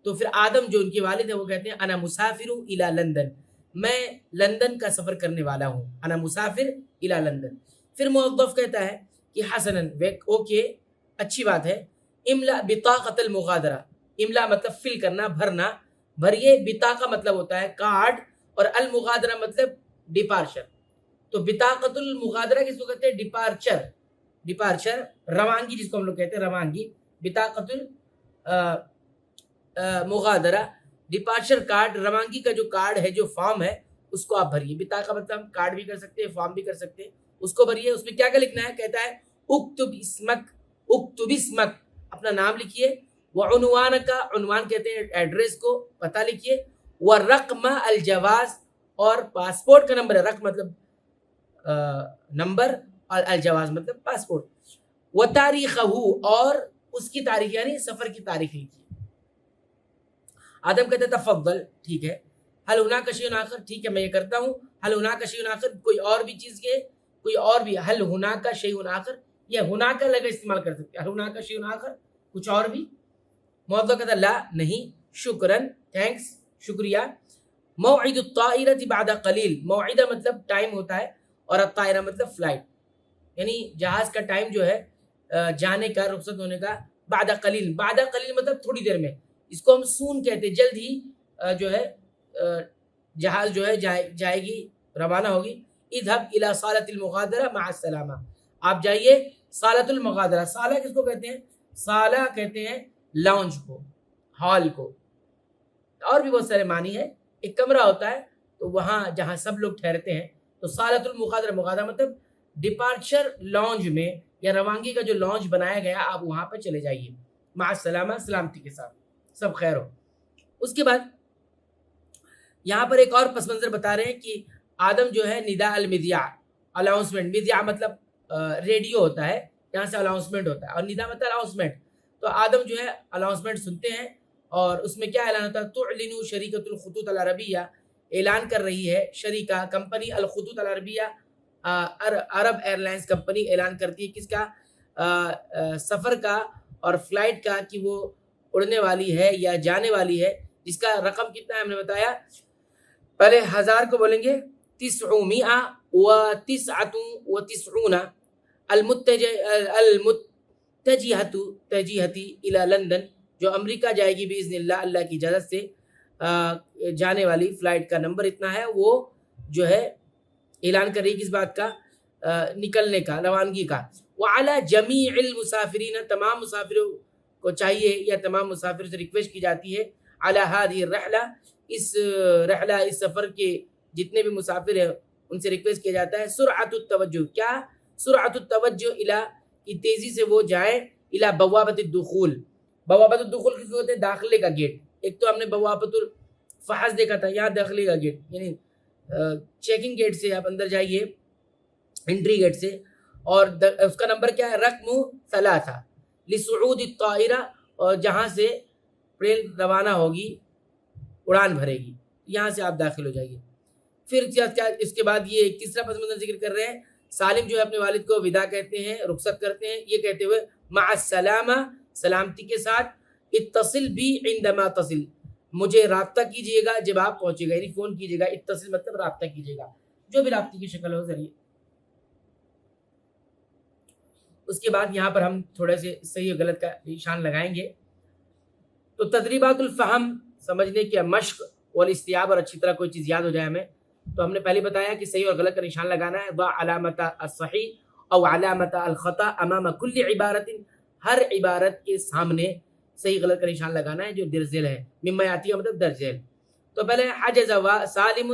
تو پھر آدم جو ان کے والد ہیں وہ کہتے ہیں انا مسافر الی لندن، میں لندن کا سفر کرنے والا ہوں، انا مسافر الی لندن. پھر موظف کہتا ہے کہ حسناً، اوکے اچھی بات ہے. املا بطاقۃ المغادرہ، املا مطلب فل کرنا، بھرنا، بھریے. بطاقہ مطلب ہوتا ہے کارڈ، اور المغادرہ مطلب ڈپارچر. تو بطاقۃ المغادرہ کس کو کہتے ہیں؟ ڈپارچر، ڈپارچر روانگی جس کو ہم لوگ کہتے ہیں، روانگی. بطاقۃ المغادرہ ڈپارچر کارڈ، روانگی کا جو کارڈ ہے، جو فارم ہے اس کو آپ بھریے. بطاقہ مطلب ہم کارڈ بھی کر سکتے ہیں، فارم بھی کر سکتے ہیں، اس کو بھریے. اس میں کیا کیا لکھنا ہے؟ کہتا ہے اکتب اسمک، اکتب اسمک، اپنا نام لکھیے. وعنوان کا، عنوان کہتے ہیں ایڈریس کو، پتہ لکھیے. ورقم الجواز، اور پاسپورٹ کا نمبر ہے، رقم مطلب نمبر، اور الجواز مطلب پاسپورٹ. وتاریخہ، اور اس کی تاریخ یعنی سفر کی تاریخ لکھیے. آدم کہتے تفضل، ٹھیک ہے. حل هناك شيء آخر، ٹھیک ہے میں یہ کرتا ہوں. حل هناك شيء آخر، کوئی اور بھی چیز کے کوئی اور بھی. حل هناك شيء آخر، یہ هناك لگا استعمال کر سکتے. حل هناك شيء آخر، کچھ اور بھی. موظف کہتا لا نہیں. شکرا، تھینکس، شکریہ. موعد الطائرة بعد قلیل، موعدہ مطلب ٹائم ہوتا ہے اور الطائرہ مطلب فلائٹ، یعنی جہاز کا ٹائم جو ہے جانے کا، رخصت ہونے کا. بعد قلیل، بعد قلیل مطلب تھوڑی دیر میں. اس کو ہم سون کہتے ہیں، جلد ہی جو ہے جہاز جو ہے جائے گی، روانہ ہوگی. اذهب الى صالة المغادرة مع السلامة، آپ جائیے صالة المغادرة. صالہ کس کو کہتے ہیں؟ صالہ کہتے ہیں لاؤنج کو، ہال کو. اور بھی بہت سارے معنی ہے. ایک کمرہ ہوتا ہے تو وہاں جہاں سب لوگ ٹھہرتے ہیں. تو صالة المغادرة، مغادرہ مطلب ڈپارچر لانج میں یا روانگی کا جو لانج بنایا گیا آپ وہاں پہ چلے جائیے. مع السلامہ، سلامتی کے ساتھ، سب خیر ہو. اس کے بعد یہاں پر ایک اور پس منظر بتا رہے ہیں کہ آدم جو ہے نداء المذیاع، الاؤنسمنٹ. مذیاع مطلب ریڈیو ہوتا ہے، یہاں سے الاؤنسمنٹ ہوتا ہے، اور نداء مطلب الاؤنسمنٹ. تو آدم جو ہے الاؤنسمنٹ سنتے ہیں اور اس میں کیا اعلان ہوتا ہے؟ تعلن شریکۃ الخطوط العربیہ، اعلان کر رہی ہے شریکہ کمپنی الخطوط العربیہ، عرب ایئر لائنس کمپنی اعلان کرتی ہے کس کا؟ سفر کا اور فلائٹ کا، کہ وہ اڑنے والی ہے یا جانے والی ہے، جس کا رقم کتنا ہے ہم نے بتایا. پہلے 1000 کو بولیں گے 999 المتجہتی الی لندن، جو امریکہ جائے گی باذن اللہ، اللہ کی اجازت سے جانے والی فلائٹ کا نمبر اتنا ہے. وہ جو ہے اعلان کر رہی کس بات کا؟ نکلنے کا، روانگی کا. وعلی جمیع المسافرین، تمام مسافروں کو چاہیے یا تمام مسافروں سے ریکویسٹ کی جاتی ہے، علی هذه الرحلہ، اس رحلہ، اس سفر کے جتنے بھی مسافر ہیں ان سے ریکویسٹ کیا جاتا ہے سرعت التوجہ. کیا؟ سرعت التوجہ الی، کہ تیزی سے وہ جائیں، الی بوابۃ الدخول. بوابۃ الدخول کس کو کہتے ہیں؟ داخلے کا گیٹ. ایک تو ہم نے بوابۃ الفحص دیکھا تھا، یہاں داخلے کا گیٹ، یعنی چیکنگ گیٹ سے آپ اندر جائیے، انٹری گیٹ سے. اور اس کا نمبر کیا ہے؟ رقم 3 لصعود الطائرہ، اور جہاں سے پلین روانہ ہوگی، اڑان بھرے گی، یہاں سے آپ داخل ہو جائیے. پھر کیا اس کے بعد یہ تیسرا پس منظر ذکر کر رہے ہیں. سالم جو ہے اپنے والد کو ودا کہتے ہیں، رخصت کرتے ہیں، یہ کہتے ہوئے مع السلامہ، سلامتی کے ساتھ. اتصل بی عندما تصل، مجھے رابطہ کیجیے گا جب آپ پہنچے گا، یعنی فون کیجیے گا. اتصل مطلب رابطہ کیجیے گا، جو بھی رابطے کی شکل ہو ذریعے. اس کے بعد یہاں پر ہم تھوڑے سے صحیح اور غلط کا نشان لگائیں گے. تو تدریبات الفہم، سمجھنے کی مشق، والاستیاب، اور اچھی طرح کوئی چیز یاد ہو جائے ہمیں. تو ہم نے پہلے بتایا کہ صحیح اور غلط کا نشان لگانا ہے. ضع علامت الصحیح او علامت الخطا امام کل عبارت، ہر عبارت کے سامنے صحیح غلط کا نشان لگانا ہے جو درذیل ہے. مما یاتی کا مطلب درج ذیل. تو پہلے حجز سالم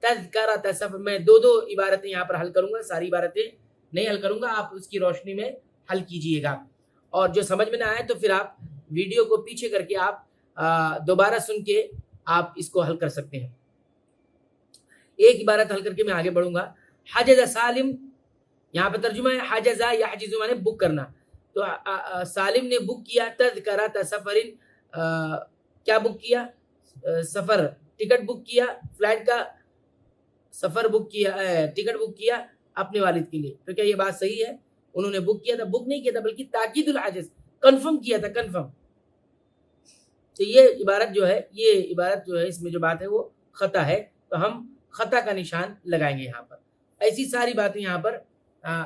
تذکرۃ سفر، میں 2 عبارتیں یہاں پر حل کروں گا، ساری عبارتیں نہیں حل کروں گا، آپ اس کی روشنی میں حل کیجئے گا. اور جو سمجھ میں نہ آئے تو پھر آپ ویڈیو کو پیچھے کر کے آپ دوبارہ سن کے آپ اس کو حل کر سکتے ہیں. ایک عبارت حل کر کے میں آگے بڑھوں گا. حجز سالم، یہاں پہ ترجمہ ہے حجزہ یحجز معنی بک کرنا. تو سالم نے بک کیا تذکرۃ سفر، کیا بک کیا؟ سفر، ٹکٹ بک کیا، فلائٹ کا سفر بک کیا، ٹکٹ بک کیا اپنے والد کے لیے. تو کیا یہ بات صحیح ہے؟ انہوں نے بک کیا تھا، بک نہیں کیا تھا بلکہ تاکید الحجز، کنفرم کیا تھا، کنفرم. تو یہ عبارت جو ہے اس میں جو بات ہے وہ خطا ہے، تو ہم خطا کا نشان لگائیں گے یہاں پر. ایسی ساری باتیں یہاں پر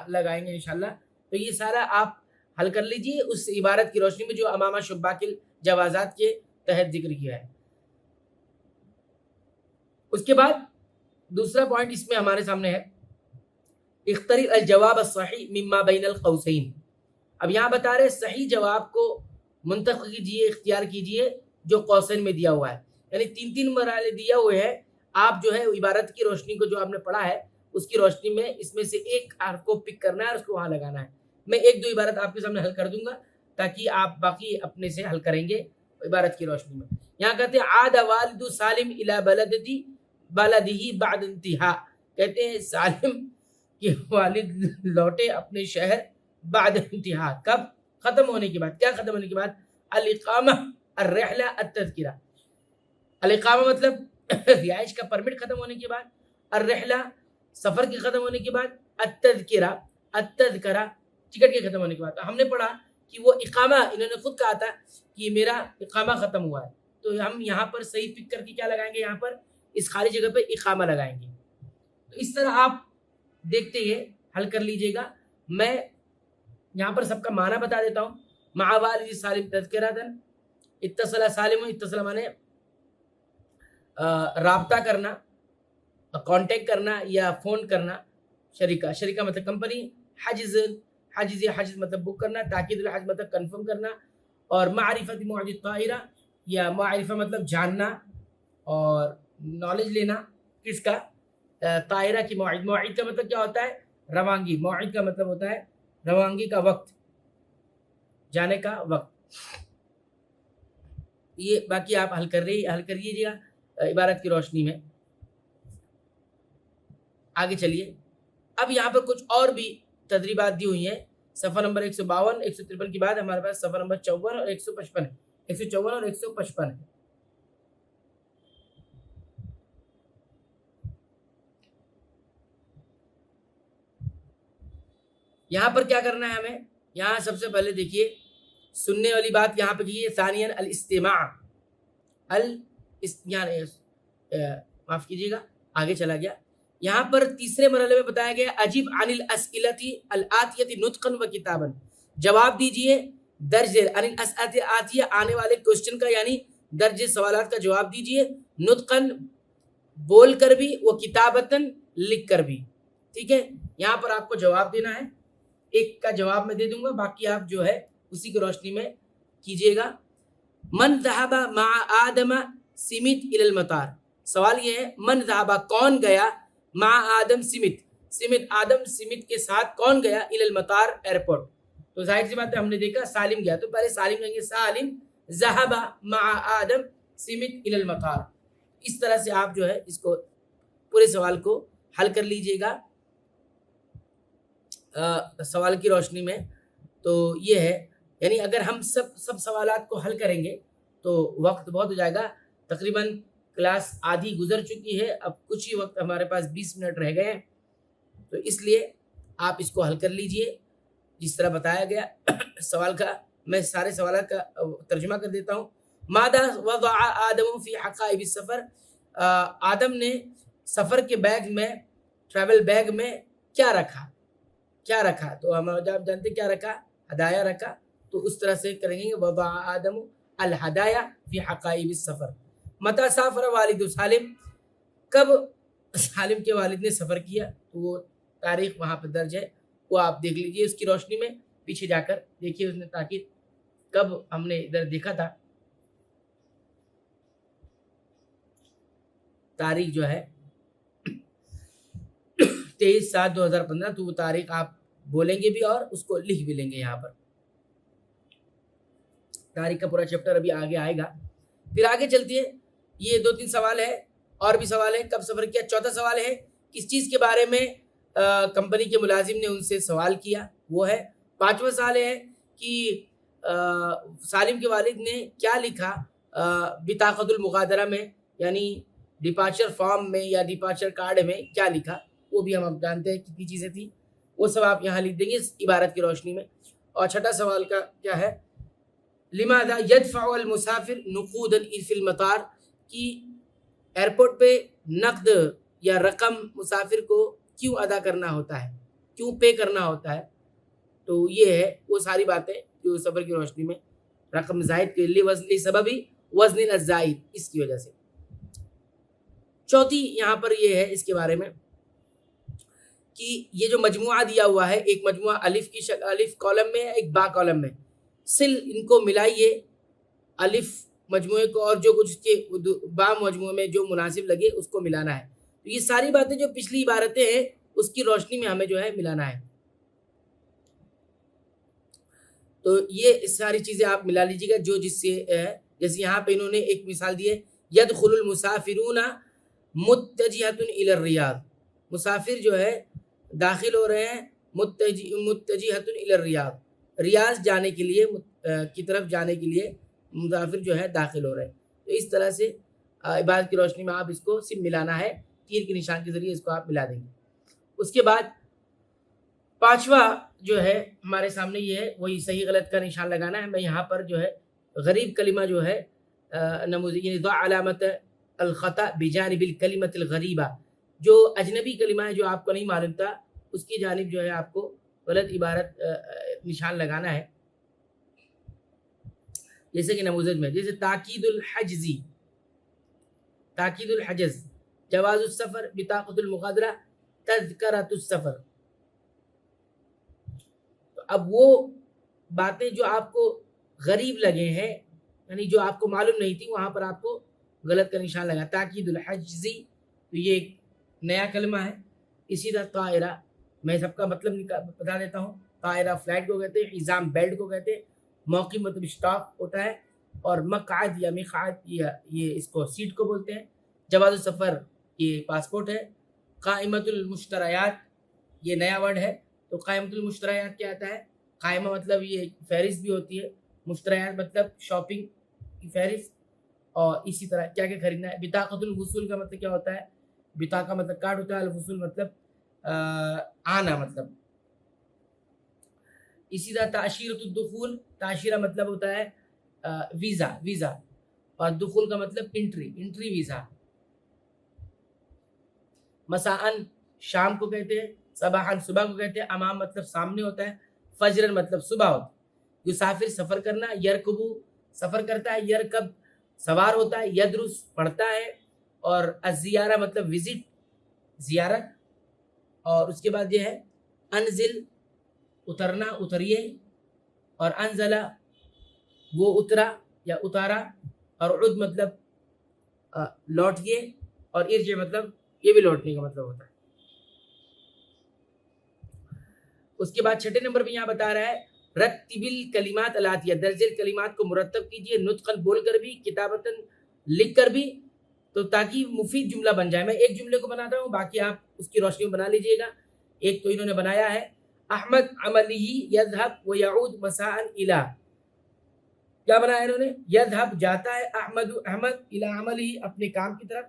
لگائیں گے انشاءاللہ. تو یہ سارا آپ حل کر لیجئے اس عبارت کی روشنی میں جو امامہ شباک الجوازات کے تحت ذکر کیا ہے. اس کے بعد دوسرا پوائنٹ اس میں ہمارے سامنے ہے اختر الجواب الصحیح مما بین القوسین. اب یہاں بتا رہے صحیح جواب کو منتخب کیجیے، اختیار کیجیے جو قوسین میں دیا ہوا ہے، یعنی 3 مرحلے دیا ہوئے ہیں. آپ جو ہے عبارت کی روشنی کو جو آپ نے پڑھا ہے اس کی روشنی میں اس میں سے ایک حرف کو پک کرنا ہے اور اس کو وہاں لگانا ہے. میں 1-2 عبارت آپ کے سامنے حل کر دوں گا تاکہ آپ باقی اپنے سے حل کریں گے عبارت کی روشنی میں. یہاں کہتے ہیں عاد والد سالم الی بلدہ بعد انتہا، کہتے ہیں سالم کے والد لوٹے اپنے شہر بعد انتہا، کب؟ ختم ہونے کے بعد. کیا ختم ہونے کے بعد؟ الاقامہ، الرحلہ، التذکرہ. الاقامہ مطلب رہائش کا پرمٹ ختم ہونے کے بعد، الرحلہ سفر کے ختم ہونے کے بعد، التذکرہ ٹکٹ کے ختم ہونے کے بعد. ہم نے پڑھا کہ وہ اقامہ، انہوں نے خود کہا تھا کہ میرا اقامہ ختم ہوا ہے، تو ہم یہاں پر صحیح پک کر کے کیا لگائیں گے، یہاں پر اس خالی جگہ پہ اقامہ لگائیں گے. تو اس طرح آپ دیکھتے ہیں حل کر لیجئے گا. میں یہاں پر سب کا معنی بتا دیتا ہوں. مع والد سالم تذکرتاً، اتصل سالم، اتصل مانے رابطہ کرنا، کانٹیکٹ کرنا یا فون کرنا. شریکہ مطلب کمپنی. حجز مطلب بک کرنا. تاکید الحج مطلب کنفرم کرنا. اور معرفت موعد الطائرہ، یا معرفہ مطلب جاننا اور نالج لینا. کس کا؟ طائرہ کی موعد. موعد کا مطلب کیا ہوتا ہے؟ روانگی. موعد کا مطلب ہوتا ہے روانگی کا وقت، جانے کا وقت. یہ باقی آپ حل کریے گا عبارت کی روشنی میں. آگے چلیے. اب یہاں پر کچھ اور بھی تدریبات دی ہوئی ہیں. صفحہ نمبر 152 153 کے بعد ہمارے پاس صفحہ نمبر 54 اور 155 ہے. 154 اور 155 ہے. یہاں پر کیا کرنا ہے ہمیں؟ یہاں سب سے پہلے دیکھیے سننے والی بات یہاں پہ کی ہے. ثانیاً الاستماع. معاف کیجیے گا، آگے چلا گیا. یہاں پر تیسرے مرحلے میں بتایا گیا اجب عن الاسئلۃ الآتیۃ نطقا و کتابا. جواب دیجئے درج ذیل عن الاسئلۃ آتیہ، آنے والے کوسچن کا یعنی درج سوالات کا جواب دیجئے. نطقا بول کر بھی، و کتابتاً لکھ کر بھی. ٹھیک ہے، یہاں پر آپ کو جواب دینا ہے. ایک کا جواب میں دے دوں گا، باقی آپ جو ہے اسی کی روشنی میں کیجئے گا. من ذهب مع آدم سمت الى المطار. سوال یہ ہے من ذهب کون گیا، مع آدم سمت آدم سمت کے ساتھ کون گیا، الى المطار ایئرپورٹ. تو ظاہر سی بات ہے ہم نے دیکھا سالم گیا، تو پہلے سالم کہیں گے سالم ذهب مع آدم سمت الى المطار. اس طرح سے آپ جو ہے اس کو پورے سوال کو حل کر لیجئے گا سوال کی روشنی میں. تو یہ ہے، یعنی اگر ہم سب سوالات کو حل کریں گے تو وقت بہت ہو جائے گا. تقریباً کلاس آدھی گزر چکی ہے، اب کچھ ہی وقت ہمارے پاس 20 منٹ رہ گئے ہیں. تو اس لیے آپ اس کو حل کر لیجئے جس طرح بتایا گیا. سوال کا میں سارے سوالات کا ترجمہ کر دیتا ہوں. ماذا وضع آدم فی حقائب السفر. آدم نے سفر کے بیگ میں، ٹریول بیگ میں کیا رکھا. تو ہم جانتے کیا رکھا، ہدایہ رکھا. تو اس طرح سے کریں گے وضع آدم الہدایہ فی حقائب السفر. متی سافر والد سالم. کب سالم کے والد نے سفر کیا، تو وہ تاریخ وہاں پہ درج ہے، وہ آپ دیکھ لیجئے اس کی روشنی میں. پیچھے جا کر دیکھیے اس نے تاکہ کب ہم نے ادھر دیکھا تھا. تاریخ جو ہے 23/7/2015. تو وہ تاریخ آپ بولیں گے بھی اور اس کو لکھ بھی لیں گے. یہاں پر تاریخ کا پورا چیپٹر ابھی آگے آئے گا. پھر آگے چلتی ہے، یہ 2-3 سوال ہے، اور بھی سوال ہے. کب سفر کیا. چوتھا سوال ہے کس چیز کے بارے میں کمپنی کے ملازم نے ان سے سوال کیا، وہ ہے. 5واں سوال ہے کہ سالم کے والد نے کیا لکھا بطاقت المغادرہ میں، یعنی ڈپارچر فارم میں یا ڈپارچر کارڈ میں کیا لکھا. وہ بھی ہم اب جانتے ہیں کتنی چیزیں تھیں، وہ سب آپ یہاں لکھ دیں گے اس عبارت کی روشنی میں. اور چھٹا سوال کا کیا ہے، لماذا يدفع المسافر نقودا فی المطار. کی ایئرپورٹ پہ نقد یا رقم مسافر کو کیوں ادا کرنا ہوتا ہے، کیوں پے کرنا ہوتا ہے. تو یہ ہے وہ ساری باتیں جو سفر کی روشنی میں رقم زائد کے لیے وزن سببی وزن الزائد، اس کی وجہ سے. چوتھی یہاں پر یہ ہے اس کے بارے میں کہ یہ جو مجموعہ دیا ہوا ہے، ایک مجموعہ الف کی شکل، الف کالم میں ہے، ایک با کالم میں. ان کو ملائیے، الف مجموعے کو اور جو کچھ اس کے با مجموعے میں جو مناسب لگے اس کو ملانا ہے. تو یہ ساری باتیں جو پچھلی عبارتیں ہیں اس کی روشنی میں ہمیں جو ہے ملانا ہے. تو یہ ساری چیزیں آپ ملا لیجیے گا جو جس سے جیسے یہاں پہ انہوں نے ایک مثال دی ہے، یدخل المسافرون متجہۃ الی الریاض. مسافر جو ہے داخل ہو رہے ہیں متجہۃ الی الریاض، ریاض جانے کے لیے کی طرف جانے کے لیے مسافر جو ہے داخل ہو رہے ہیں. تو اس طرح سے عبادت کی روشنی میں آپ اس کو صرف ملانا ہے، تیر کے نشان کے ذریعے اس کو آپ ملا دیں گے۔ اس کے بعد پانچواں جو ہے ہمارے سامنے یہ ہے، وہی صحیح غلط کا نشان لگانا ہے۔ میں یہاں پر جو ہے غریب کلمہ جو ہے یعنی ضع علامت الخطا بجانب الکلمۃ الغریبہ، جو اجنبی کلمہ ہے جو آپ کو نہیں معلوم تھا اس کی جانب جو ہے آپ کو غلط عبارت نشان لگانا ہے۔ جیسے کہ نموذج میں جیسے تاکید الحجزی، تاکید الحجز، جواز السفر، بطاقۃ المغادرہ، تذکرۃ السفر۔ تو اب وہ باتیں جو آپ کو غریب لگے ہیں، یعنی جو آپ کو معلوم نہیں تھی، وہاں پر آپ کو غلط کا نشان لگا۔ تاکید الحجزی، تو یہ ایک نیا کلمہ ہے۔ اسی طرح طائرہ، میں سب کا مطلب بتا دیتا ہوں۔ طائرہ فلائٹ کو کہتے ہیں، حزام بیلٹ کو کہتے ہیں، موقع مطلب اسٹاپ ہوتا ہے، اور مقعد یا مقعد یہ اس کو سیٹ کو بولتے ہیں۔ جواز السفر یہ پاسپورٹ ہے۔ قائمۃ المشتریات یہ نیا ورڈ ہے۔ تو قائمۃ المشتریات کیا آتا ہے؟ قائمہ مطلب یہ فہرست بھی ہوتی ہے، مشتریات مطلب شاپنگ کی فہرست، اور اسی طرح کیا کیا خریدنا ہے۔ بطاقۃ الوصول کا مطلب کیا ہوتا ہے؟ بطاقہ مطلب کارڈ ہوتا ہے، الوصول مطلب آنا مطلب۔ اسی طرح تعشیرۃ الدخول، تعشیرہ مطلب ہوتا ہے ویزا، ویزا، اور دخول کا مطلب انٹری، انٹری ویزا۔ مساءً شام کو کہتے ہیں، صباحاً صبح کو کہتے ہیں، امام مطلب سامنے ہوتا ہے، فجرن مطلب صبح ہوتا ہے۔ یسافر سفر کرنا، یرکبو سفر کرتا ہے، یرکب سوار ہوتا ہے، یدرس پڑھتا ہے، اور الزیارہ مطلب وزٹ، زیارت۔ اور اس کے بعد یہ ہے انزل اترنا، اتریے، اور انزلہ وہ اترا یا اتارا، اور عد مطلب لوٹیے، اور ارجع مطلب یہ بھی لوٹنے کا مطلب ہوتا ہے۔ اس کے بعد چھٹے نمبر پہ یہاں بتا رہا ہے رتب الکلمات الاتیہ، درج الکلمات کو مرتب کیجیے، نطقاً بول کر بھی، کتابتاً لکھ کر بھی، تو تاکہ مفید جملہ بن جائے۔ میں ایک جملے کو بناتا ہوں، باقی آپ اس کی روشنی میں بنا لیجئے گا۔ ایک تو انہوں نے بنایا ہے احمد عملہ یذهب ویعود مساء الى، کیا بنایا انہوں نے؟ یذهب جاتا ہے، احمد الى عملہ اپنے کام کی طرف،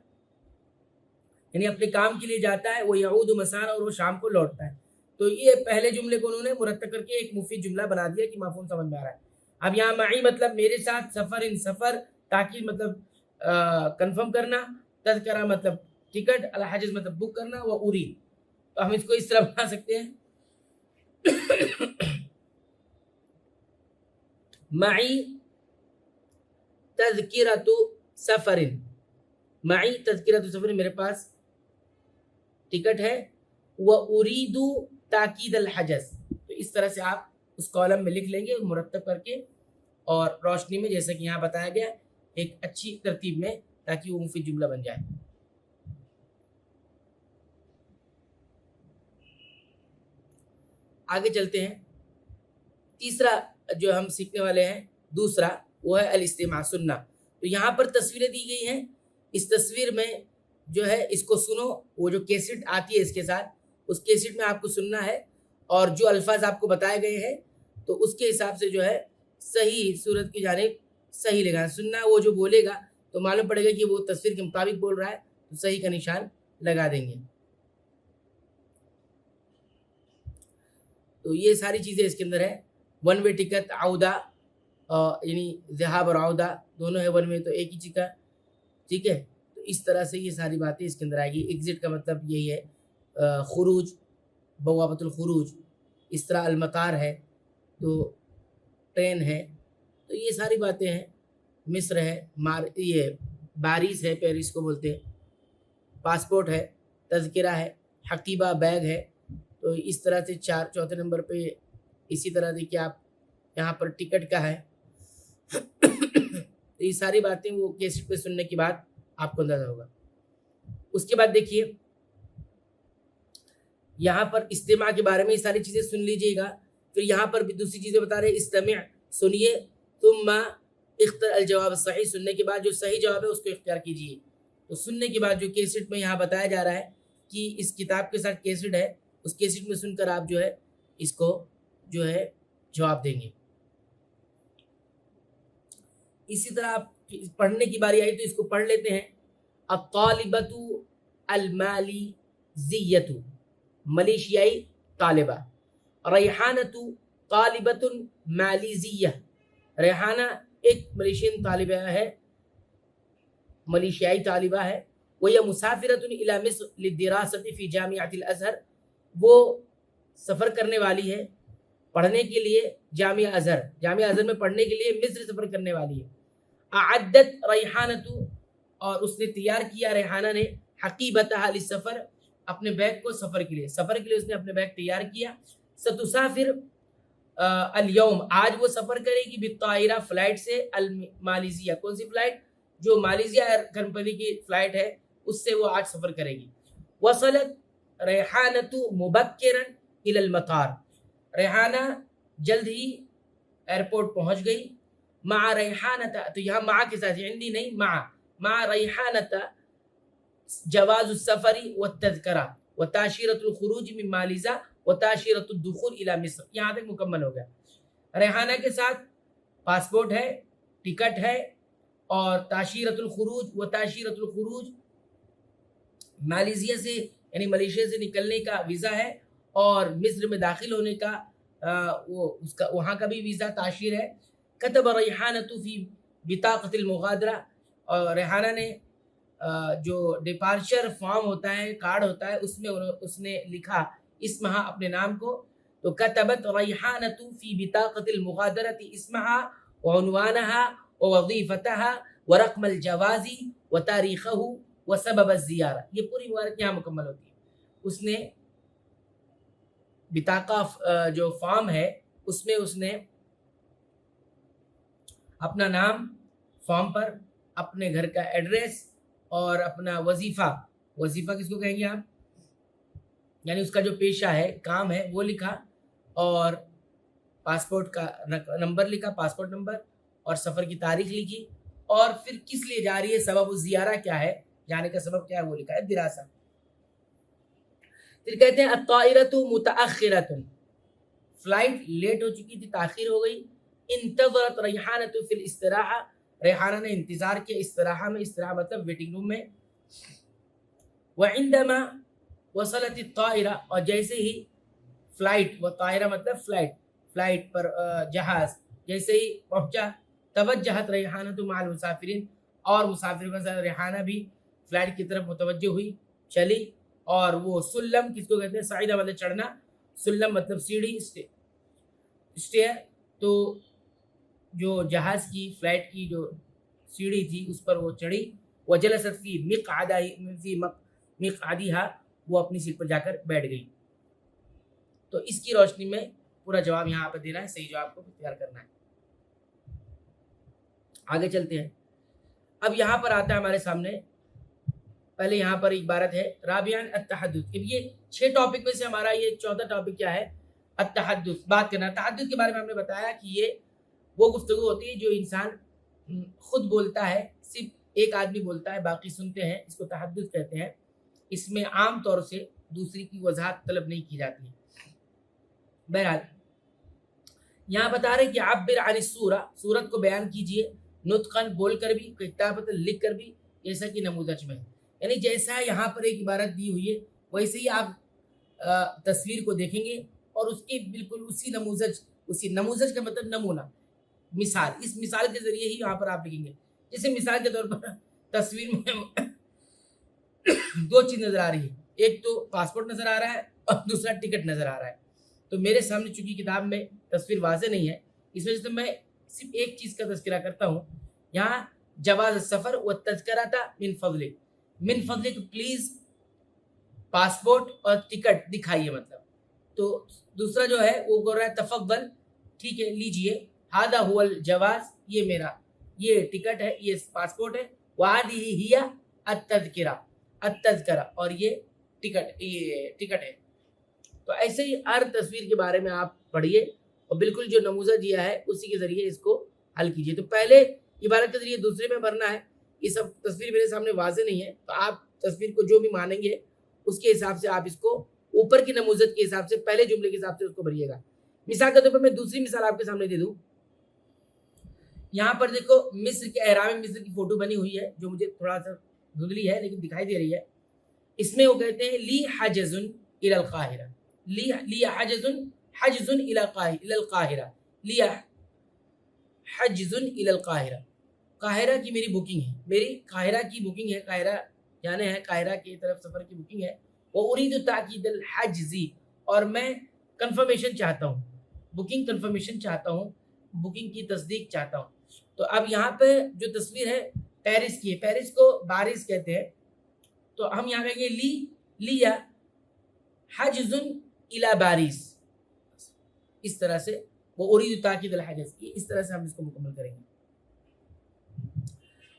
یعنی اپنے کام کے لیے جاتا ہے، وہ یعود مساء اور وہ شام کو لوٹتا ہے۔ تو یہ پہلے جملے کو انہوں نے مرتب کر کے ایک مفید جملہ بنا دیا کہ مفہوم سمجھ میں آ رہا ہے۔ اب یہاں معی مطلب میرے ساتھ، سفر ان سفر، تاکید مطلب کنفرم کرنا، تذکرہ مطلب ٹکٹ، الحجز مطلب بک کرنا، وہ اری۔ تو ہم اس کو اس طرح بنا سکتے ہیں معی تذکرۃ سفر، معی تذکرۃ سفر، میرے پاس ٹکٹ ہے، وَأُرِيدُ تاکید الحجز۔ تو اس طرح سے آپ اس کالم میں لکھ لیں گے مرتب کر کے، اور روشنی میں جیسا کہ یہاں بتایا گیا ایک اچھی ترتیب میں، تاکہ وہ مفید جملہ بن جائے۔ آگے چلتے ہیں۔ تیسرا جو ہم سیکھنے والے ہیں، دوسرا، وہ ہے الاستماع، سننا۔ تو یہاں پر تصویریں دی گئی ہیں، اس تصویر میں جو ہے اس کو سنو، وہ جو کیسٹ آتی ہے اس کے ساتھ، اس کیسٹ میں آپ کو سننا ہے، اور جو الفاظ آپ کو بتائے گئے ہیں تو اس کے حساب سے جو ہے صحیح صورت کی جانب صحیح لگانا۔ سننا، وہ جو بولے گا تو معلوم پڑے گا کہ وہ تصویر کے مطابق بول رہا ہے، تو صحیح کا نشان لگا دیں گے۔ تو یہ ساری چیزیں اس کے اندر ہے۔ ون وے ٹکٹ، عودہ، یعنی ذہاب اور عودہ دونوں ہے ون وے، تو ایک ہی چیز کا، ٹھیک ہے۔ تو اس طرح سے یہ ساری باتیں اس کے اندر آئے گی۔ ایگزٹ کا مطلب یہی ہے خروج، بوابۃ الخروج۔ اس طرح المطار ہے تو ٹرین ہے، تو یہ ساری باتیں ہیں۔ مصر ہے، یہ بارس ہے، پیرس کو بولتے ہیں، پاسپورٹ ہے، تذکرہ ہے، حقیبہ بیگ ہے۔ تو اس طرح سے چوتھے نمبر پہ اسی طرح دیکھیے آپ یہاں پر ٹکٹ کا ہے۔ تو یہ ساری باتیں وہ کیسٹ پہ سننے کے بعد آپ کو اندازہ ہوگا۔ اس کے بعد دیکھیے یہاں پر استماع کے بارے میں یہ ساری چیزیں سن لیجئے گا۔ پھر یہاں پر بھی دوسری چیزیں بتا رہے ہیں، استمع، سنیے، ثم اختر الجواب الصحیح، سننے کے بعد جو صحیح جواب ہے اس کو اختیار کیجیے۔ تو سننے کے بعد جو کیسٹ میں یہاں بتایا جا رہا ہے کہ اس کتاب کے ساتھ کیسٹ ہے، اس کیسٹ میں سن کر آپ جو ہے اس کو جو ہے جواب دیں گے۔ اسی طرح آپ پڑھنے کی باری آئی تو اس کو پڑھ لیتے ہیں۔ الطالبۃ المالیزیۃ ملیشیائی طالبہ، ریحانۃ طالبۃ مالیزیہ ریحانہ ایک ملیشین طالبہ ہے، ملیشیائی طالبہ ہے، وہی مسافرۃ الی مصر للدراسۃ فی جامعۃ الازہر، وہ سفر کرنے والی ہے پڑھنے کے لیے جامعہ ازہر میں پڑھنے کے لیے مصر سفر کرنے والی ہے۔ اعدت ریحانۃ، اور اس نے تیار کیا ریحانہ نے، حقیبتها للسفر، اپنے بیگ کو سفر کے لیے اس نے اپنے بیگ تیار کیا۔ ستسافر اليوم، آج وہ سفر کرے گی، بالطائرہ فلائٹ سے، المالیزیہ، کون سی فلائٹ؟ جو مالیزیا ایئر کمپنی کی فلائٹ ہے اس سے وہ آج سفر کرے گی۔ وصلت ریحانۃ مبکرا الی المطار، ریحانہ جلد ہی ایئرپورٹ پہنچ گئی۔ مع ریحانۃ، تو یہاں مع کے ساتھ عندی نہیں، مع ریحانۃ جواز السفر والتذکرہ وتاشیرۃ الخروج من مالیزا وتاشیرۃ الدخول الی مصر، یہاں تک مکمل ہو گیا۔ ریحانہ کے ساتھ پاسپورٹ ہے، ٹکٹ ہے، اور تاشیرۃ الخروج وتاشیرۃ الخروج مالیزیا سے یعنی ملیشیا سے نکلنے کا ویزا ہے، اور مصر میں داخل ہونے کا اس کا وہاں کا بھی ویزا تاشیر ہے۔ کتب ریحانۃ فی بطاقۃ المغادرہ، اور ریحانہ نے جو ڈپارچر فارم ہوتا ہے، کارڈ ہوتا ہے، اس میں اس نے لکھا اسمہا، اپنے نام کو، تو کتبت ریحانۃ فی بطاقۃ المغادرۃ اسمہا وعنوانہا ووظیفتہا ورقم الجواز وتاریخہ وسبب الزیارہ، یہ پوری عبارت یہاں مکمل ہوتی ہے۔ اس نے بطاقہ جو فارم ہے اس میں اس نے اپنا نام فارم پر، اپنے گھر کا ایڈریس، اور اپنا وظیفہ کس کو کہیں گے آپ، یعنی اس کا جو پیشہ ہے، کام ہے، وہ لکھا، اور پاسپورٹ کا نمبر لکھا، پاسپورٹ نمبر، اور سفر کی تاریخ لکھی، اور پھر کس لیے جا رہی ہے، سبب الزیارہ کیا ہے، جانے کا سبب کیا ہے وہ لکھا ہے، دراسہ۔ پھر کہتے ہیں الطائرۃ متأخرۃ، فلائٹ لیٹ ہو چکی تھی، تاخیر ہو گئی۔ انتظرت ریحانۃ فی الاستراحہ، ریحانہ نے انتظار کیا استراحہ میں، استراحہ مطلب ویٹنگ روم میں۔ وعندما وصلت الطائرہ، اور جیسے ہی فلائٹ، و طائرہ مطلب فلائٹ پر جہاز جیسے ہی پہنچا، توجہت ریحانۃ مع المسافرین، اور مسافروں کے ساتھ ریحانہ بھی فلائٹ کی طرف متوجہ ہوئی، چلی، اور وہ سلم کس کو کہتے ہیں، صعیدہ مطلب چڑھنا، سلم مطلب سیڑھی، اسٹیئر، تو جو جہاز کی فلائٹ کی جو سیڑھی تھی اس پر وہ چڑھی۔ وجلست فی مقعدہا، وہ اپنی سیٹ پر جا کر بیٹھ گئی۔ تو اس کی روشنی میں پورا جواب یہاں پہ دینا ہے، صحیح جواب کو تیار کرنا ہے۔ آگے چلتے ہیں۔ اب یہاں پر آتا ہے ہمارے سامنے، پہلے یہاں پر عبارت ہے رابعاً التحدث، اب یہ 6 ٹاپک میں سے ہمارا یہ 14 ٹاپک کیا ہے، التحدث، بات کرنا۔ تحدث کے بارے میں ہم نے بتایا کہ یہ وہ گفتگو ہوتی ہے جو انسان خود بولتا ہے، صرف ایک آدمی بولتا ہے، باقی سنتے ہیں، اس کو تحدث کہتے ہیں۔ اس میں عام طور سے دوسری کی وضاحت طلب نہیں کی جاتی ہے۔ بہرحال یہاں بتا رہے کہ عبر عن الصورہ، صورت کو بیان کیجئے، نطقاً بول کر بھی، کتابت لکھ کر بھی، جیسا کہ نموذج میں، یعنی جیسا یہاں پر ایک عبارت دی ہوئی ہے ویسے ہی آپ تصویر کو دیکھیں گے، اور اس کے بالکل اسی نموذج کا مطلب نمونہ، مثال، اس مثال کے ذریعے ہی یہاں پر آپ لکھیں گے۔ جیسے مثال کے طور پر تصویر میں 2 چیز نظر آ رہی ہے، ایک تو پاسپورٹ نظر آ رہا ہے اور دوسرا ٹکٹ نظر آ رہا ہے۔ تو میرے سامنے چونکہ کتاب میں تصویر واضح نہیں ہے، اس وجہ سے میں صرف ایک چیز کا تذکرہ کرتا ہوں یہاں، جواز السفر والتذکرۃ من فضلک، من فضلک پلیز پاسپورٹ اور ٹکٹ دکھائیے، مطلب۔ تو دوسرا جو ہے وہ بول رہا ہے تفضل، ٹھیک ہے لیجئے، ھذا ھو الجواز، یہ میرا یہ ٹکٹ ہے، یہ پاسپورٹ ہے، وھذہ ھی التذکرہ، اور یہ ٹکٹ ہے۔ تو ایسے ہی ہر تصویر کے بارے میں آپ پڑھیے، اور بالکل جو نموذج دیا ہے اسی کے ذریعے اس کو حل کیجیے۔ تو پہلے عبارت کے ذریعے دوسرے میں بھرنا ہے، یہ سب تصویر میرے سامنے واضح نہیں ہے، تو آپ تصویر کو جو بھی مانیں گے اس کے حساب سے آپ اس کو اوپر کی نموذج کے حساب سے، پہلے جملے کے حساب سے اس کو بھریے گا۔ مثال کے طور پر میں دوسری مثال آپ کے سامنے دے دوں، یہاں پر دیکھو مصر کے احرام مصر کی فوٹو بنی ہوئی ہے، جو مجھے تھوڑا سا دھندلی ہے لیکن دکھائی دے رہی ہے. اس میں وہ کہتے ہیں لی حجز الی القاہرہ، لی حجز الی القاہرہ، لی حجز الی القاہرہ، قاہرہ کی میری بکنگ ہے، میری قاہرہ کی بکنگ ہے، قاہرہ جانے ہیں، قاہرہ کی طرف سفر کی بکنگ ہے. وہ اريد تاکید الحجزی، اور میں کنفرمیشن چاہتا ہوں، بکنگ کنفرمیشن چاہتا ہوں، بکنگ کی تصدیق چاہتا ہوں. تو اب یہاں پہ جو تصویر ہے پیرس کی ہے، پیرس کو بارس کہتے ہیں، تو ہم یہاں کہیں گے لیا حجز الی بارس، اس طرح سے وہ اريد تاکید الحجز، اس طرح سے ہم اس کو مکمل کریں گے.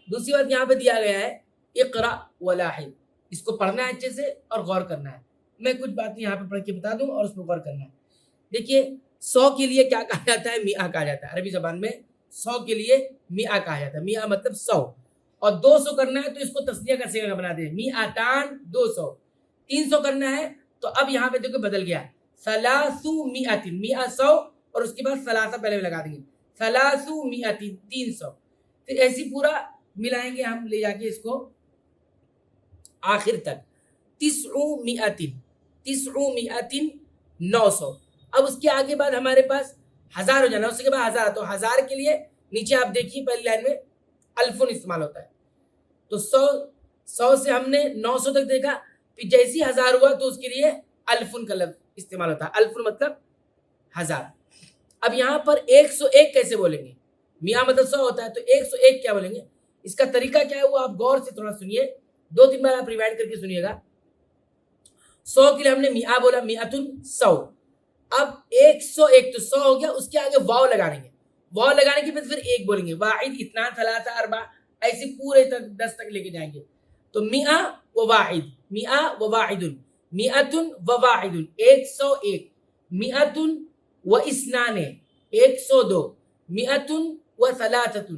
دوسری بات یہاں پہ دیا گیا ہے اقرا ولاحظ، اس کو پڑھنا ہے اچھے سے اور غور کرنا ہے. میں کچھ باتیں یہاں پہ پڑھ کے بتا دوں اور اس پہ غور کرنا ہے. دیکھیے 100 کے لیے کیا کہا جاتا ہے؟ میاں کہا جاتا ہے. عربی زبان میں 100 کے لیے میاں کہا جاتا ہے. میاں مطلب 100، اور 200 کرنا ہے تو اس کو تسنیہ کا صیغہ بنا دیں، میاتان 200. 300 کرنا ہے تو اب یہاں پہ دیکھو بدل گیا، ثلاثو میاتن، میاں 100 اور اس کے بعد ثلاثہ پہلے لگا دیں گے، ثلاثو میاتن 300. پھر ایسی پورا ملائیں گے ہم لے جا کے اس کو آخر تک، تسعو میاتن 900. اب اس کے آگے بعد ہمارے پاس 1000 ہو جانا، اس کے بعد 1000. تو 1000 کے لیے نیچے آپ دیکھیے پہلی لائن میں الفن استعمال ہوتا ہے. تو 100 سے ہم نے 900 تک دیکھا، پھر جیسی 1000 ہوا تو اس کے لیے الفن کا لفظ استعمال ہوتا ہے. الفن مطلب 1000. اب یہاں پر 101 کیسے بولیں گے؟ میاں مطلب 100 ہوتا ہے، تو 101 کیا بولیں گے؟ اس کا طریقہ کیا ہے وہ آپ غور سے تھوڑا سنیے، 2-3 بار آپ ریوائنڈ کر کے سنیے گا. 100 کے لیے ہم نے میاں بولا، میاتن 100. اب 101 تو 100 ہو گیا، اس کے آگے واو لگا دیں گے، واو لگانے کے بعد پھر ایک بولیں گے، واحد اثنان ثلاثہ اربع، ایسے پورے تک 10 تک لے کے جائیں گے. تو میاں و واحد، میاں و واحد، میاتن و واحد 101، میاتن و اثنان 102، میاتن و ثلاثۃ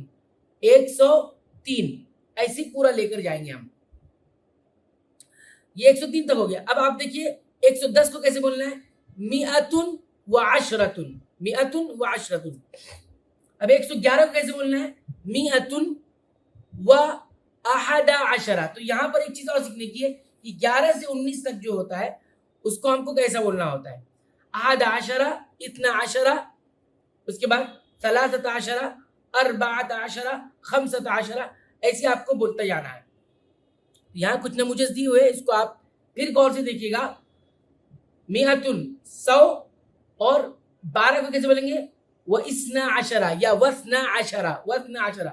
103، ایسے پورا لے کر جائیں گے ہم. یہ 103 تک ہو گیا. اب آپ دیکھیے 110 کو کیسے بولنا ہے؟ میاتن و عشرۃ، میاتن و عشرۃ. اب 111 کو کیسے بولنا ہے؟ میاتن و احد عشرہ. تو یہاں پر ایک چیز اور سیکھنے کی ہے کہ 11 سے 19 تک جو ہوتا ہے اس کو ہم کو کیسا بولنا ہوتا ہے؟ احد عشرہ، اثنا عشرہ، اس کے بعد ثلاثۃ عشرہ، اربعۃ عشرہ، خمسۃ عشرہ، ایسے آپ کو بولتا جانا ہے. یہاں کچھ نموذج دی ہوئے، اس کو آپ پھر غور سے دیکھیے گا. میاتن 100 اور 12 کو کیسے بولیں گے؟ وہ اثنا عشرہ یا وثنا عشرہ، وثنا عشرہ.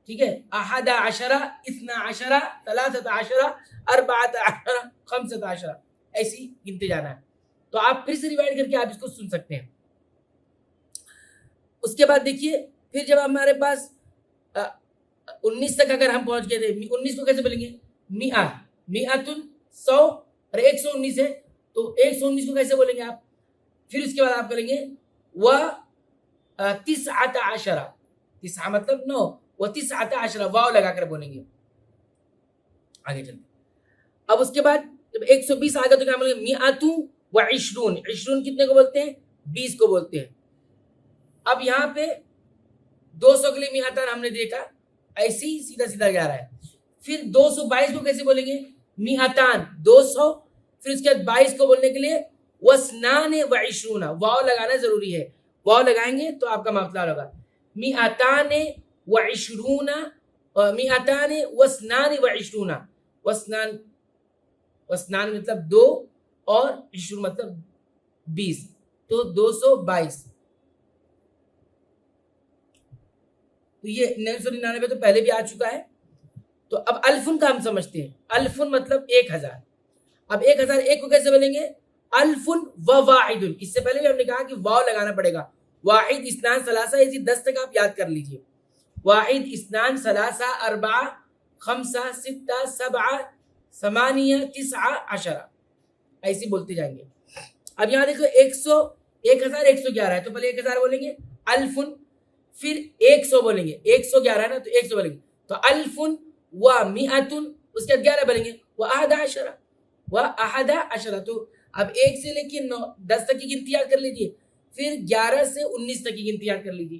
ٹھیک ہے، احد عشرہ، اثنا عشرہ، ثلاثۃ عشرہ، اربعۃ عشرہ، خمسۃ عشرہ، ایسی گنتے جانا ہے. تو آپ پھر سے ریوائڈ کر کے آپ اس کو سن سکتے ہیں. اس کے بعد دیکھیے پھر جب ہمارے پاس 19 تک اگر ہم پہنچ گئے تھے، 19 کو کیسے بولیں گے؟ میاں، میاتن 100 اور 119 ہے تو 119 کو کیسے بولیں گے آپ؟ پھر اس کے بعد آپ کریں گے و تسعۃ عشرہ، تسعہ مطلب 9، و تسعۃ عشرہ، واو لگا کر بولیں گے. آگے چلتے. اب اس کے بعد جب 120 آ گیا تو کیا بولیں گے؟ میاتن و عشرون. عشرون کتنے کو بولتے ہیں؟ 20 کو بولتے ہیں. اب یہاں پہ 200 کے لیے میاتان ہم نے دیکھا، ایسے ہی سیدھا سیدھا جا رہا ہے. پھر 222 کو کیسے بولیں گے؟ میاتان 200، پھر اس کے بعد 22 کو بولنے کے لیے وسنان و عشرون، واو لگانا ضروری ہے. واو لگائیں گے تو آپ کا مسئلہ ہوگا. میاتان و عشرون، میاتان وسنان و عشرون. وسنان، وسنان مطلب 2 اور عشرون مطلب 20، تو 222. تو یہ 999 تو پہلے بھی آ چکا ہے. تو اب الفن کا ہم سمجھتے ہیں. الفن مطلب 1000. اب 1001 کو کیسے بولیں گے؟ الفن و واحد. اس سے پہلے بھی ہم نے کہا کہ واو لگانا پڑے گا. واحد اثنان ثلاثہ، ایسی 10 تک آپ یاد کر لیجئے. واحد اثنان ثلاثہ اربعہ خمسہ ستہ سبعہ ثمانیہ تسعہ عشرہ، ایسی بولتے جائیں گے. اب یہاں دیکھو 1111 ہے تو پہلے 1000 بولیں گے الفن، پھر 100 بولیں گے. 111 ہے نا تو 100 بولیں گے. تو الفن و میاتن، اس کے 11 بولیں گے و احد عشرہ، و احد عشرہ. تو اب 1 سے لے کے 10 تک کی گنتی یاد کر لیجیے، پھر 11 سے 19 تک کی گنتی یاد کر لیجیے.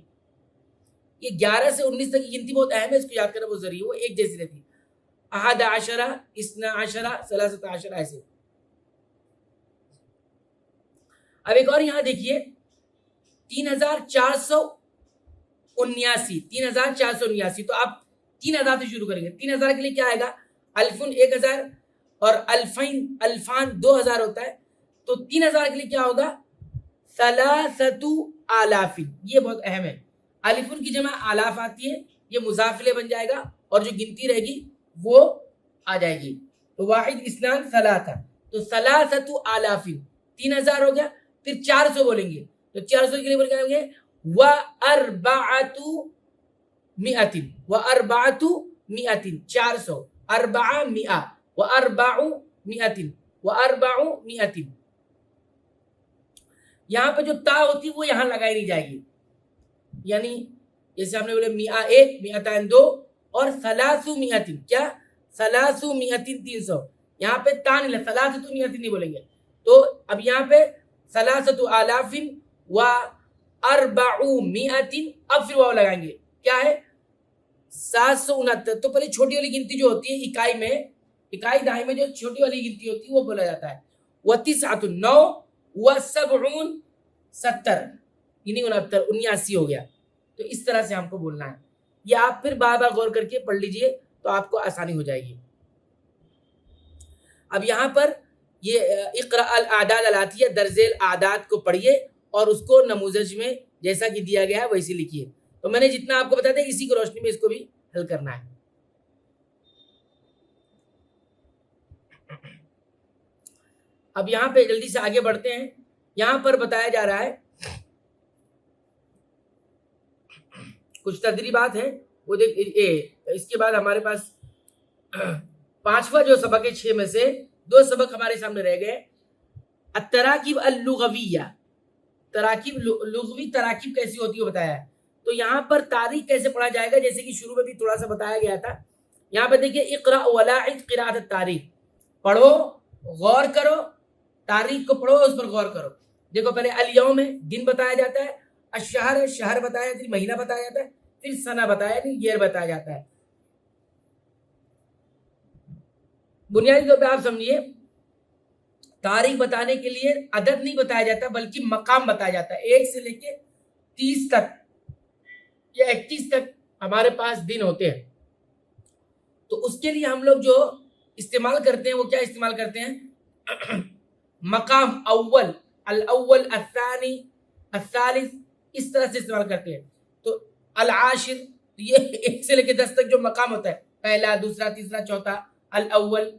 یہ 11 سے 19 تک کی گنتی بہت اہم ہے، اس کو یاد کرنا بہت ضروری ہے، وہ ایک جیسی رہتی ہے. احد عشرہ، اثنا عشرہ، ثلاثۃ عشرہ، ایسے. اب ایک اور یہاں دیکھیے 3479، 3479. تو آپ 3000 سے شروع کریں گے. 3000 کے لیے کیا آئے گا؟ الفن 1000 اور الفین الفان 2000 ہوتا ہے. تو 3000 کے لیے کیا ہوگا؟ ثلاثۃ آلاف. یہ بہت اہم ہے. الفن کی جمع آلاف آتی ہے، یہ مضاف بن جائے گا اور جو گنتی رہے گی وہ آ جائے گی. تو واحد اثنان ثلاثہ، تو ثلاثۃ آلاف 3000 ہو گیا. پھر 400 بولیں گے تو 400 کے لیے بول کریں گے وَأَرْبَعَةُ مِئَةٍ، وَأَرْبَعَةُ مِئَةٍ، 400، اربع مئہ، وَأَرْبَعُ مِئَةٍ، وَأَرْبَعُ مِئَةٍ. یہاں پہ جو تا ہوتی ہے وہ یہاں لگائی نہیں جائے گی. یعنی جیسے ہم نے بولے مئہ 1، مئتان 2 اور ثلاث مئتن، کیا؟ ثلاث مئتن 300. یہاں پہ تا نہیں لگا، ثلاثۃ مئتن نہیں بولیں گے. تو اب یہاں پہ ثلاثۃ آلاف و اربع مئتن، اب پھر واو لگائیں گے. کیا ہے؟ 769. تو پہلے چھوٹی والی گنتی جو ہوتی ہے اکائی میں، اکائی دہائی میں جو چھوٹی والی گنتی ہوتی ہے وہ بولا جاتا ہے. وتسعۃ 9 وسبعون 70، یعنی 69 79 ہو گیا. تو اس طرح سے ہم کو بولنا ہے. یہ آپ پھر بار بار غور کر کے پڑھ لیجئے تو آپ کو آسانی ہو جائے گی. اب یہاں پر یہ اقرأ الاعداد الاتیہ، درجیل اعداد کو پڑھیے اور اس کو نموذج میں جیسا کہ دیا گیا ہے ویسے لکھیے. تو میں نے جتنا آپ کو بتایا تھا اسی کی روشنی میں اس کو بھی حل کرنا ہے. اب یہاں پہ جلدی سے آگے بڑھتے ہیں. یہاں پر بتایا جا رہا ہے کچھ تدریبات ہیں وہ دیکھ. اس کے بعد ہمارے پاس پانچواں جو سبق ہے 6 میں سے 2 سبق ہمارے سامنے رہ گئے. التراکیب اللغویہ، تراکیب لغوی تراکیب کیسی ہوتی ہے بتایا ہے. تو یہاں پر تاریخ کیسے پڑھا جائے گا، جیسے کہ شروع میں بھی تھوڑا سا بتایا گیا تھا. یہاں پہ دیکھیے اقرأ ولاحظ قراءۃ التاریخ، پڑھو غور کرو، تاریخ کو پڑھو اس پر غور کرو. دیکھو پہلے الیوم ہے، دن بتایا جاتا ہے. الشہر ہے، شہر بتایا جاتا ہے، مہینہ بتایا جاتا ہے. پھر سنہ بتایا یعنی ایئر بتایا جاتا ہے. بنیادی طور پہ آپ سمجھیے تاریخ بتانے کے لیے عدد نہیں بتایا جاتا بلکہ مقام بتایا جاتا ہے. 1 سے لے کے 30 تک یا 31 تک ہمارے پاس دن ہوتے ہیں. تو اس کے لیے ہم لوگ جو استعمال کرتے ہیں وہ کیا استعمال کرتے ہیں؟ مقام اول، الاول، الثانی، الثالث، اس طرح سے استعمال کرتے ہیں. تو العاشر، یہ 1 سے لے کے 10 تک جو مقام ہوتا ہے، پہلا، دوسرا، تیسرا، چوتھا، الاول،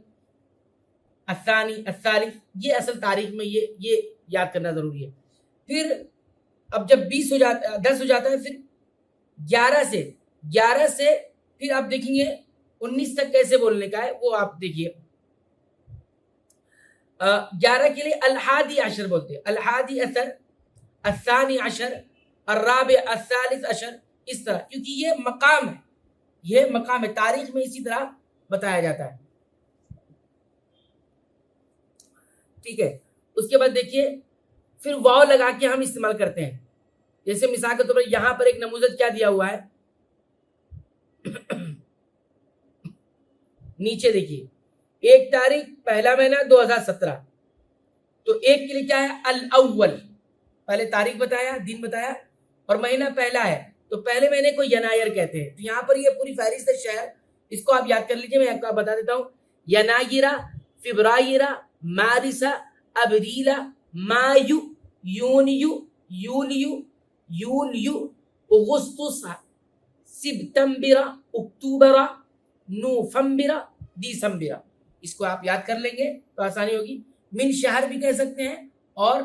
الثانی، الثالث، یہ اصل تاریخ میں یہ یاد کرنا ضروری ہے. پھر اب جب 20 ہو جاتا ہے، 10 ہو جاتا ہے، پھر 11 سے پھر آپ دیکھیں گے 19 تک کیسے بولنے کا ہے وہ آپ دیکھیے. 11 کے لیے الحادی عشر بولتے ہیں، الحادی عشر، الثانی عشر، الرابع، الثالث عشر، اس طرح، کیونکہ یہ مقام ہے، یہ مقام ہے. تاریخ میں اسی طرح بتایا جاتا ہے. ٹھیک ہے. اس کے بعد دیکھیے پھر واو لگا کے ہم استعمال کرتے ہیں. جیسے مثال کے طور پر یہاں پر ایک نموذج کیا دیا ہوا ہے، نیچے دیکھیے 1 تاریخ پہلا مہینہ 2017. تو 1 کے لیے کیا ہے؟ الاول، پہلے تاریخ بتایا، دن بتایا اور مہینہ پہلا ہے تو پہلے مہینے کو ینائر کہتے ہیں. تو یہاں پر یہ پوری فہرست ہے شہر، اس کو آپ یاد کر لیجیے. میں آپ کو بتا دیتا ہوں، ینائرہ، فبرائرہ، مارسہ، ابریلہ، مایو، یونیو، یولیو، یولیو، اغسطس، سپتمبرہ، اکتوبرہ، نوفمبرہ، دسمبرہ. اس کو آپ یاد کر لیں گے تو آسانی ہوگی. من شہر بھی کہہ سکتے ہیں اور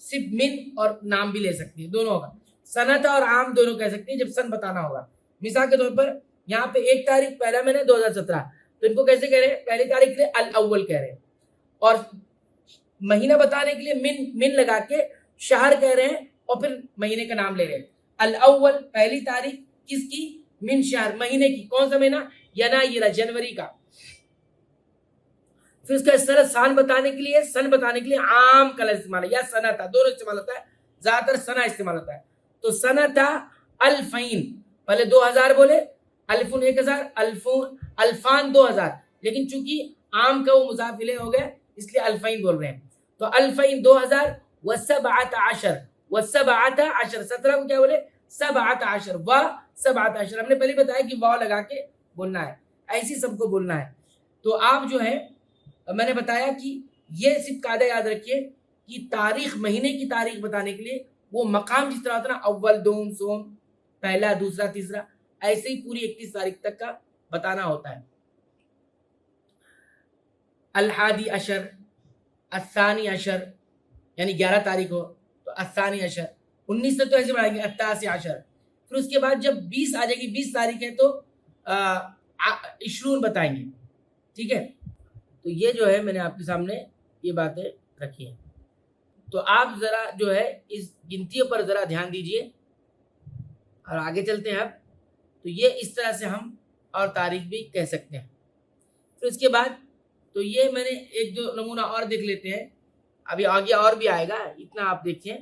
صرف من اور نام بھی لے سکتے ہیں، دونوں ہوگا. سنت اور عام دونوں کہہ سکتے ہیں جب سن بتانا ہوگا. مثال کے طور پر یہاں پہ 1 تاریخ پہلا مہینہ 2017، تو ان کو کیسے کہہ رہے ہیں؟ پہلی تاریخ کے لیے الاول کہہ رہے ہیں اور مہینہ بتانے کے لیے من لگا کے شہر کہہ رہے ہیں اور پھر مہینے کا نام لے رہے ہیں. الاول پہلی تاریخ کس کی؟ من شہر، مہینے کی. کون سا مہینہ؟ ینائر، جنوری کا. پھر اس کا سن بتانے کے لیے، سن بتانے کے لیے عام کا استعمال ہے یا سنتا، دونوں استعمال ہوتا ہے، زیادہ تر سنہ استعمال ہوتا ہے. تو سنتا الفین، پہلے 2000 بولے، الفن 1000، الفان 2000، لیکن چونکہ عام کا وہ مضاف الیہ ہو گیا اس لیے الفین بول رہے ہیں. تو الفین 2000 وسبعۃ عشر، وسبعۃ عشر 17 کو کیا بولے؟ 17 و 17. ہم نے پہلے بتایا کہ واو لگا کے بولنا ہے، ایسی سب کو بولنا ہے. تو آپ جو ہے میں نے بتایا کہ یہ صرف قاعدہ یاد رکھیے کہ تاریخ، مہینے کی تاریخ بتانے کے لیے وہ مقام جس طرح ہوتا ہے نا، اول دوم سوم پہلا دوسرا تیسرا، ایسے ہی پوری 31 تاریخ تک کا بتانا ہوتا ہے. الحادی عشر، الثانی عشر، یعنی 11 تاریخ ہو تو الثانی عشر، 19 تک تو ایسے بڑھائیں گے التاسع عشر. پھر اس کے بعد جب 20 آ جائے گی، 20 تاریخ ہے تو 20 بتائیں گے. ٹھیک ہے، تو یہ جو ہے میں نے آپ کے سامنے یہ باتیں رکھی ہیں. تو آپ ذرا جو ہے اس گنتیوں پر ذرا دھیان دیجئے اور آگے چلتے ہیں. اب تو یہ اس طرح سے ہم اور تاریخ بھی کہہ سکتے ہیں. پھر اس کے بعد تو یہ میں نے ایک دو نمونہ اور دیکھ لیتے ہیں، ابھی آگے اور بھی آئے گا، اتنا آپ دیکھیں.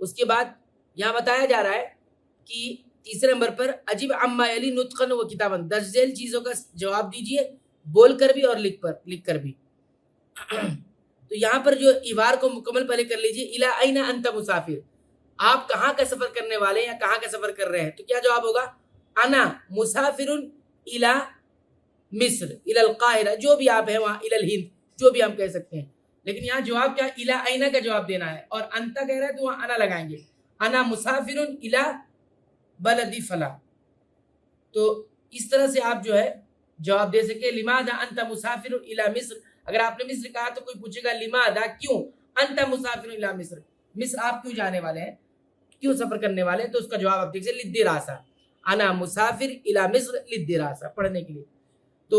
اس کے بعد یہاں بتایا جا رہا ہے کہ تیسرے نمبر پر عجیب عما یلی نطقا و کتابا، درج ذیل چیزوں کا جواب دیجئے بول کر بھی اور لکھ کر بھی. تو یہاں پر جو عبارت کو مکمل پہلے کر لیجئے. الی این انت مسافر، آپ کہاں کا سفر کرنے والے ہیں یا کہاں کا سفر کر رہے ہیں؟ تو کیا جواب ہوگا؟ انا مسافر الی مصر، الی القاہرہ، جو بھی آپ ہیں وہاں، الی الہند، جو بھی ہم کہہ سکتے ہیں. لیکن یہاں جواب کیا؟ الی این کا جواب دینا ہے، اور انت کہہ رہا ہے تو وہاں انا لگائیں گے. انا مسافر الی بلدی فلاں. تو اس طرح سے آپ جو ہے جواب دے سکے. لماذا انت مسافر الی مصر، اگر آپ نے مصر کہا تو کوئی پوچھے گا لماذا، کیوں؟ انت مسافر الی مصر، مصر آپ کیوں جانے والے ہیں، کیوں سفر کرنے والے ہیں؟ تو اس کا جواب آپ دیکھ سکتے للدراسہ، انا مسافر الی مصر للدراسہ، پڑھنے کے لیے. تو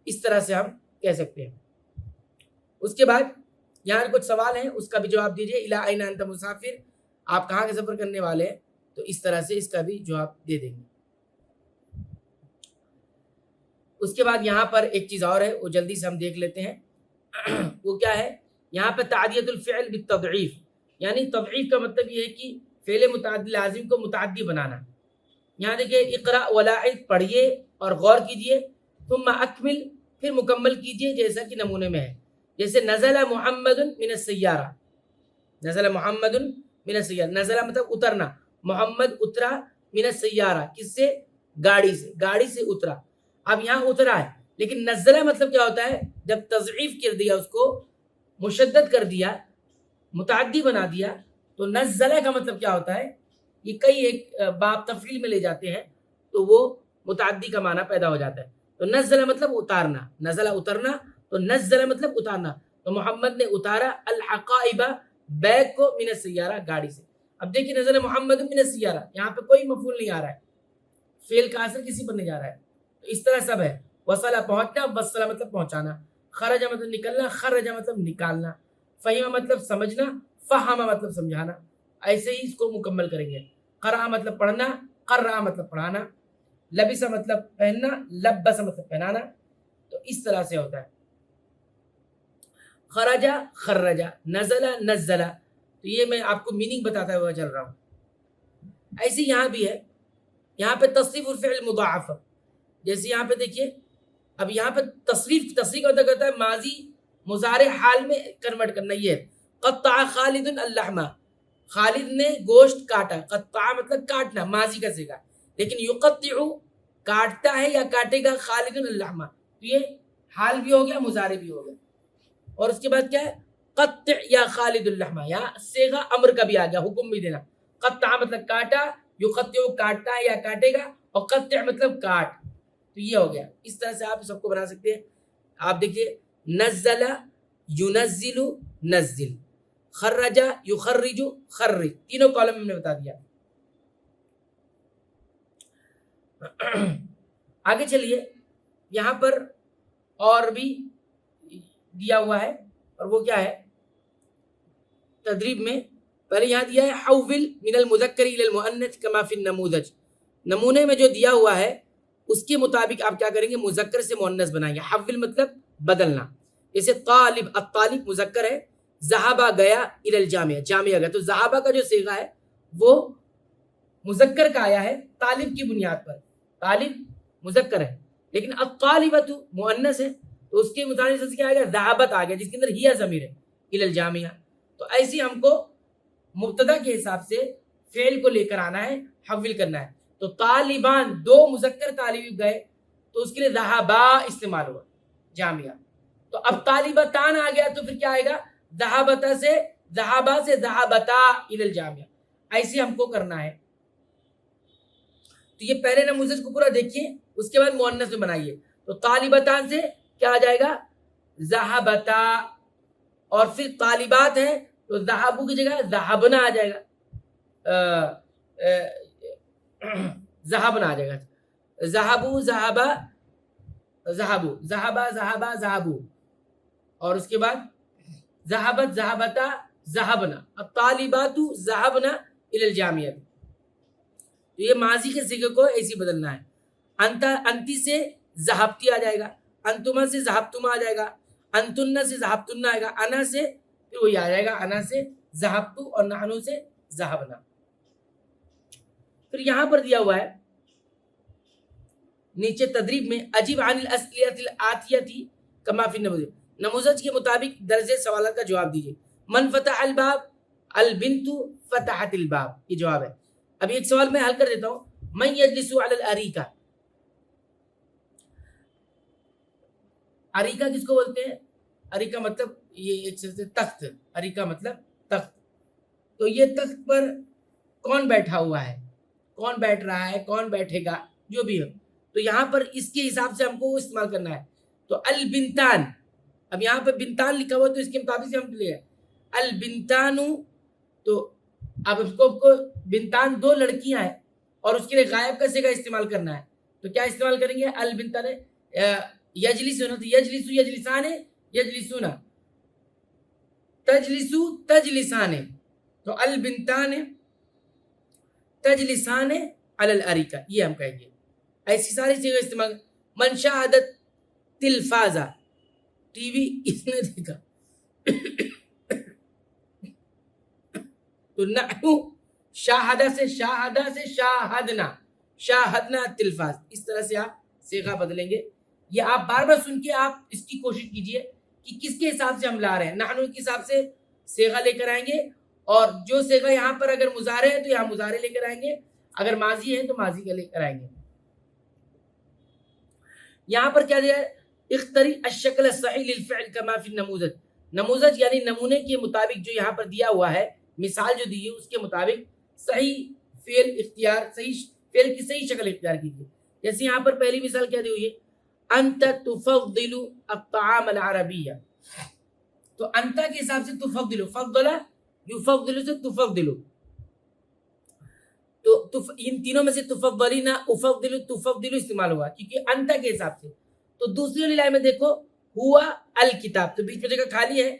اس طرح سے ہم کہہ سکتے ہیں. اس کے بعد یہاں کچھ سوال ہیں، اس کا بھی جواب دیجئے. الی این انت مسافر، آپ کہاں کے سفر کرنے والے ہیں؟ تو اس طرح سے اس کا بھی جواب دے دیں گے. اس کے بعد یہاں پر ایک چیز اور ہے، وہ جلدی سے ہم دیکھ لیتے ہیں. وہ کیا ہے؟ یہاں پہ تعدیت الفعل بالتضعیف، یعنی تضعیف کا مطلب یہ ہے کہ فعل متعدی لازم کو متعدی بنانا. یہاں دیکھیں اقرا ولاعظ، پڑھیے اور غور کیجئے. ثم اکمل، پھر مکمل کیجئے جیسا کہ نمونے میں ہے. جیسے نزل محمد من السیارہ، نزل محمد من السیارہ، نزل مطلب اترنا، محمد اترا من السیارہ، کس سے؟ گاڑی سے، گاڑی سے اترا. اب یہاں اترا ہے، لیکن نزلہ مطلب کیا ہوتا ہے؟ جب تضعیف کر دیا، اس کو مشدد کر دیا، متعدی بنا دیا، تو نزلہ کا مطلب کیا ہوتا ہے؟ یہ کئی ایک باب تفعیل میں لے جاتے ہیں تو وہ متعدی کا معنی پیدا ہو جاتا ہے. تو نزلہ مطلب اتارنا، نزلہ اترنا، تو نزلہ مطلب اتارنا. تو محمد نے اتارا الحقائب، بیگ کو، من السیارہ، گاڑی سے. اب دیکھیں نزل محمد من السیارہ، یہاں پہ کوئی مفعول نہیں آ رہا ہے، فعل کا اثر کسی پر نہیں جا رہا ہے. تو اس طرح سب ہے. وصلہ پہنچنا، وصلہ مطلب پہنچانا، خرج مطلب نکلنا، خرج مطلب نکالنا، فہم مطلب سمجھنا، فہم مطلب سمجھانا. ایسے ہی اس کو مکمل کریں گے. قرأ مطلب پڑھنا، قرأ مطلب پڑھانا، لبس مطلب پہننا، لبس مطلب پہنانا. تو اس طرح سے ہوتا ہے. خرجا، خرجا، نزلہ، نزلہ. تو یہ میں آپ کو میننگ بتاتا ہوا چل رہا ہوں. ایسے یہاں بھی ہے، یہاں پہ تصریف الفعل مضاعف، جیسے یہاں پہ دیکھیے. اب یہاں پہ تصریف کا مطلب کرتا ہے ماضی مضارع حال میں کنورٹ کرنا. یہ ہے قطع خالد اللحم، خالد نے گوشت کاٹا. قطع مطلب کاٹنا، ماضی کا صیغہ. لیکن یقطع کاٹتا ہے یا کاٹے گا خالد اللحم، تو یہ حال بھی ہو گیا، مضارع بھی ہو گیا. اور اس کے بعد کیا ہے؟ قطع یا خالد اللحم، یا صیغہ امر کا بھی آ گیا، حکم بھی دینا. قطع مطلب کاٹا، یقطع کاٹتا ہے یا کاٹے گا، اور قطع مطلب کاٹ. تو یہ ہو گیا. اس طرح سے آپ سب کو بنا سکتے ہیں. آپ دیکھیے نزل ینزل، نزل، خرج یخرج، خرج، تینوں کالم میں نے بتا دیا. آگے چلیے. یہاں پر اور بھی دیا ہوا ہے، اور وہ کیا ہے؟ تدریب میں پہلے یہاں دیا ہے حول من المذکر الی المؤنث کما فی النموذج. نمونے میں جو دیا ہوا ہے اس کے مطابق آپ کیا کریں گے؟ مذکر سے مؤنث بنائیں گے. حول مطلب بدلنا. جیسے طالب، الطالب مذکر ہے، ذہبہ گیا، الی الجامعہ، جامعہ گیا. تو ذہبہ کا جو صیغہ ہے وہ مذکر کا آیا ہے طالب کی بنیاد پر. طالب مذکر ہے، لیکن الطالبۃ مؤنث ہے تو اس کے متعلق سے کیا آئے گا؟ ذہبت آ گیا، جس کے اندر ہی ضمیر ہے، الی الجامعہ. تو ایسی ہم کو مبتدا کے حساب سے فعل کو لے کر آنا ہے، حول کرنا ہے. تو طالبان، دو مذکر طالب گئے تو اس کے لیے ذہبا استعمال ہوا جامعہ. تو اب طالبتان آ گیا تو پھر کیا آئے گا؟ ذہبتا سے ذہبا سے ذہبتا الی الجامعہ. ایسے ہم کو کرنا ہے. تو یہ پہلے نموذج کو پورا دیکھیے، اس کے بعد مؤنث میں بنائیے. تو طالبتان سے کیا آ جائے گا؟ ذہبتا. اور پھر طالبات ہے تو ذہبو کی جگہ ذہبنا آ جائے گا، ذہبنا آ جائے گا. ذہبو ذہبا ذہبو، ذہبا ذہبا ذہبو، اور اس کے بعد ذہبت ذہبتا ذہبنا. اب طالبات ذہبنا الی الجامعہ. تو یہ ماضی کے صیغے کو ایسی بدلنا ہے. انتی سے ذہبتی آ جائے گا، انتما سے ذہبتما آ جائے گا، انتن سے ذہبتن آئے گا، انا سے پھر وہی آ جائے گا انا سے ذہبتو، اور نحنو سے ذہبنا. پھر یہاں پر دیا ہوا ہے نیچے تدریب میں اجیب عن الاسئلۃ الآتیہ کما فی النموذج. نموذج کے مطابق درج سوالات کا جواب دیجیے. من فتح الباب؟ البنت فتحت الباب، یہ جواب ہے. اب ایک سوال میں حل کر دیتا ہوں. من یجلس علی الاریکہ؟ اریکہ کس کو بولتے ہیں؟ اریکہ مطلب یہ ایک سے تخت، اریکہ مطلب تخت. تو یہ تخت پر کون بیٹھا ہوا ہے، کون بیٹھ رہا ہے، کون بیٹھے گا، جو بھی ہو. تو یہاں پر اس کے حساب سے ہم کو استعمال کرنا ہے. تو البنتان، اب یہاں پہ بنتان لکھا ہوا تو اس کے مطابق سے ہم لے البنتان. تو اب اس کو بنتان دو لڑکیاں ہیں اور اس کے لیے غائب کا صیغہ استعمال کرنا ہے. تو کیا استعمال کریں گے؟ البنتان یجلسون، تو یجلسو یجلسان، یجلسون، تجلسو تجلسان. تو البنتان تجلسان علی الاریکہ، یہ ہم کہیں گے. ایسی ساری چیزیں استعمال. من شاہدت تلفازہ، ٹی وی اس نے دیکھا. تو نحو شاہدہ سے شاہدنا، شاہدنا تلفاظ. اس طرح سے آپ صیغہ بدلیں گے. یہ آپ بار بار سن کے آپ اس کی کوشش کیجئے کہ کس کے حساب سے ہم لا رہے ہیں. نحنو کے حساب سے صیغہ لے کر آئیں گے، اور جو صیغہ یہاں پر اگر مضارع ہے تو یہاں مضارع لے کر آئیں گے، اگر ماضی ہے تو ماضی کا لے کر آئیں گے. یہاں پر کیا دیا ہے؟ اختری الشکل الصحیح للفعل کما فی النموذج. نموذج یعنی نمونے کے مطابق جو یہاں پر دیا ہوا ہے، مثال جو دی ہے اس کے مطابق صحیح فعل اختیار، صحیح فعل کی صحیح شکل اختیار کیجیے. جیسے یہاں پر پہلی مثال کیا دی ہوئی ہے؟ انت تفضل الطعام العربیہ. تو انت کے حساب سے تفضل، فضل یفضل سے تفضل. تو ان تینوں میں سے تفضلینا، افضل، تفضل استعمال ہوا کیونکہ انت کے حساب سے. تو دوسری والی لائن میں دیکھو ہوا الکتاب، تو بیچ میں جگہ خالی ہے،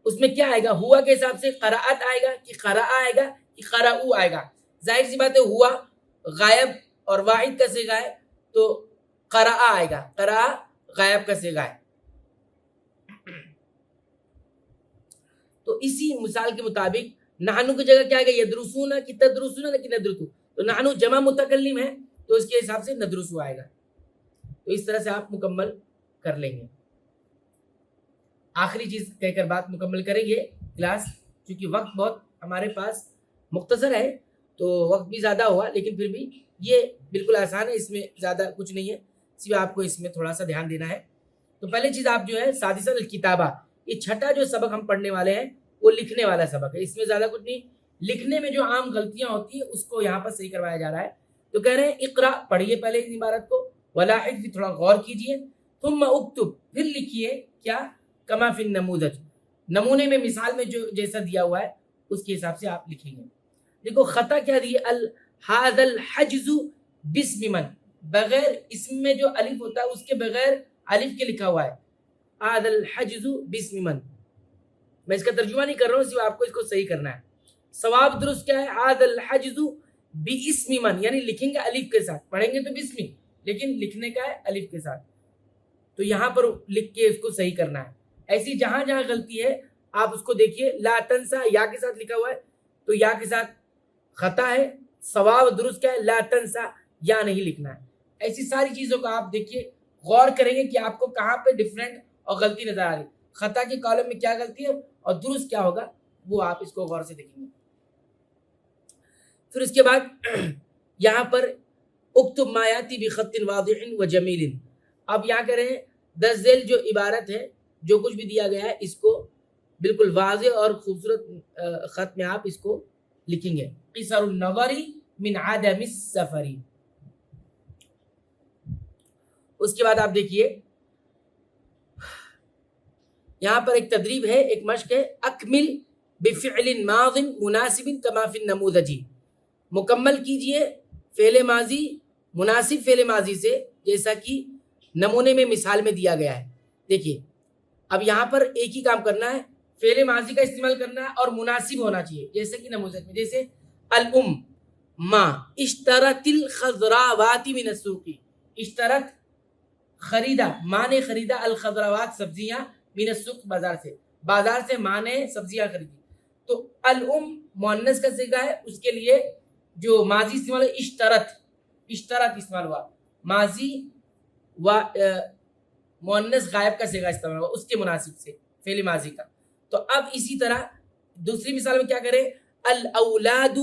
اس میں کیا آئے گا؟ ہوا کے حساب سے قرأت آئے گا کہ قرأ آئے گا کہ قرأو آئے گا. ظاہر سی بات ہے ہوا غائب اور واحد کا صیغہ ہے تو قرأ آئے گا، قرأ غائب کا صیغہ ہے. تو اسی مثال کے مطابق نحنو کی جگہ کیا آئے گا؟ یدرسون کی تدرسون لیکن ندرسو. تو نحنو جمع متکلم ہے تو اس کے حساب سے ندرسو آئے گا. تو اس طرح سے آپ مکمل کر لیں گے. آخری چیز کہہ کر بات مکمل کریں گے کلاس، چونکہ وقت بہت ہمارے پاس مختصر ہے تو وقت بھی زیادہ ہوا، لیکن پھر بھی یہ بالکل آسان ہے، اس میں زیادہ کچھ نہیں ہے، صرف آپ کو اس میں تھوڑا سا دھیان دینا ہے. تو پہلے چیز آپ جو ہے سادسہ الکتابہ، یہ چھٹا جو سبق ہم پڑھنے والے ہیں وہ لکھنے والا سبق ہے. اس میں زیادہ کچھ نہیں، لکھنے میں جو عام غلطیاں ہوتی ہیں اس کو یہاں پر صحیح کروایا جا رہا ہے. تو کہہ رہے ہیں اقرا، پڑھیے پہلے اس عبارت کو، ولاحظ بھی تھوڑا غور کیجئے، ثم اکتب، پھر لکھیے کیا؟ کما فی النموذج، نمونے میں مثال میں جو جیسا دیا ہوا ہے اس کے حساب سے آپ لکھیں گے. دیکھو خطا کیا دی ہے؟ هذا الحجز باسم من، بغیر اسم میں جو الف ہوتا ہے اس کے بغیر الف کے لکھا ہوا ہے. هذا الحجز باسم من، میں اس کا ترجمہ نہیں کر رہا ہوں، صرف آپ کو اس کو صحیح کرنا ہے. صواب درست کیا ہے؟ هذا الحجز باسم من، یعنی لکھیں گے الف کے ساتھ، پڑھیں گے تو بسم، لیکن لکھنے کا ہے الف کے ساتھ. تو یہاں پر لکھ کے اس کو صحیح کرنا ہے. ایسی جہاں جہاں غلطی ہے آپ اس کو دیکھیے. لا تنسا یا کے ساتھ لکھا ہوا ہے تو یا کے ساتھ خطا ہے. صواب درست کیا ہے؟ لا تنسا یا نہیں لکھنا ہے. ایسی ساری چیزوں کو آپ دیکھیے، غور کریں گے کہ آپ کو کہاں پہ ڈفرینٹ اور غلطی نظر آ رہی، خطا کے کالم میں کیا غلطی ہے اور درست کیا ہوگا، وہ آپ اس کو غور سے دیکھیں گے۔ پھر اس کے بعد یہاں پر اکتب ما یاتی بخط واضح و جمیل، اب یہاں کریں درج ذیل جو عبارت ہے، جو کچھ بھی دیا گیا ہے، اس کو بالکل واضح اور خوبصورت خط میں آپ اس کو لکھیں گے۔ قصر النظر من عدم السفر، اس کے بعد آپ دیکھیے یہاں پر ایک تدریب ہے، ایک مشق ہے، اکمل بفعل ماض مناسب کما فی النموذج، مکمل کیجئے فعل ماضی مناسب فعل ماضی سے جیسا کہ نمونے میں مثال میں دیا گیا ہے۔ دیکھیے اب یہاں پر ایک ہی کام کرنا ہے، فعل ماضی کا استعمال کرنا ہے اور مناسب ہونا چاہیے، جیسے کہ نموذج میں، جیسے الام ما اشترت الخضراوات من السوق، اشترت خریدا، ماں نے خریدا، الخضراوات سبزیاں، من السوق بازار سے، بازار سے ماں نے سبزیاں خریدی، تو الام مؤنث کا صیغہ ہے، اس کے لیے جو ماضی استعمال ہے اشترت، اشترت استعمال ہوا، ماضی و مؤنث غائب کا صیغہ استعمال ہوا اس کے مناسب سے فعل ماضی کا۔ تو اب اسی طرح دوسری مثال میں کیا کرے، الاولاد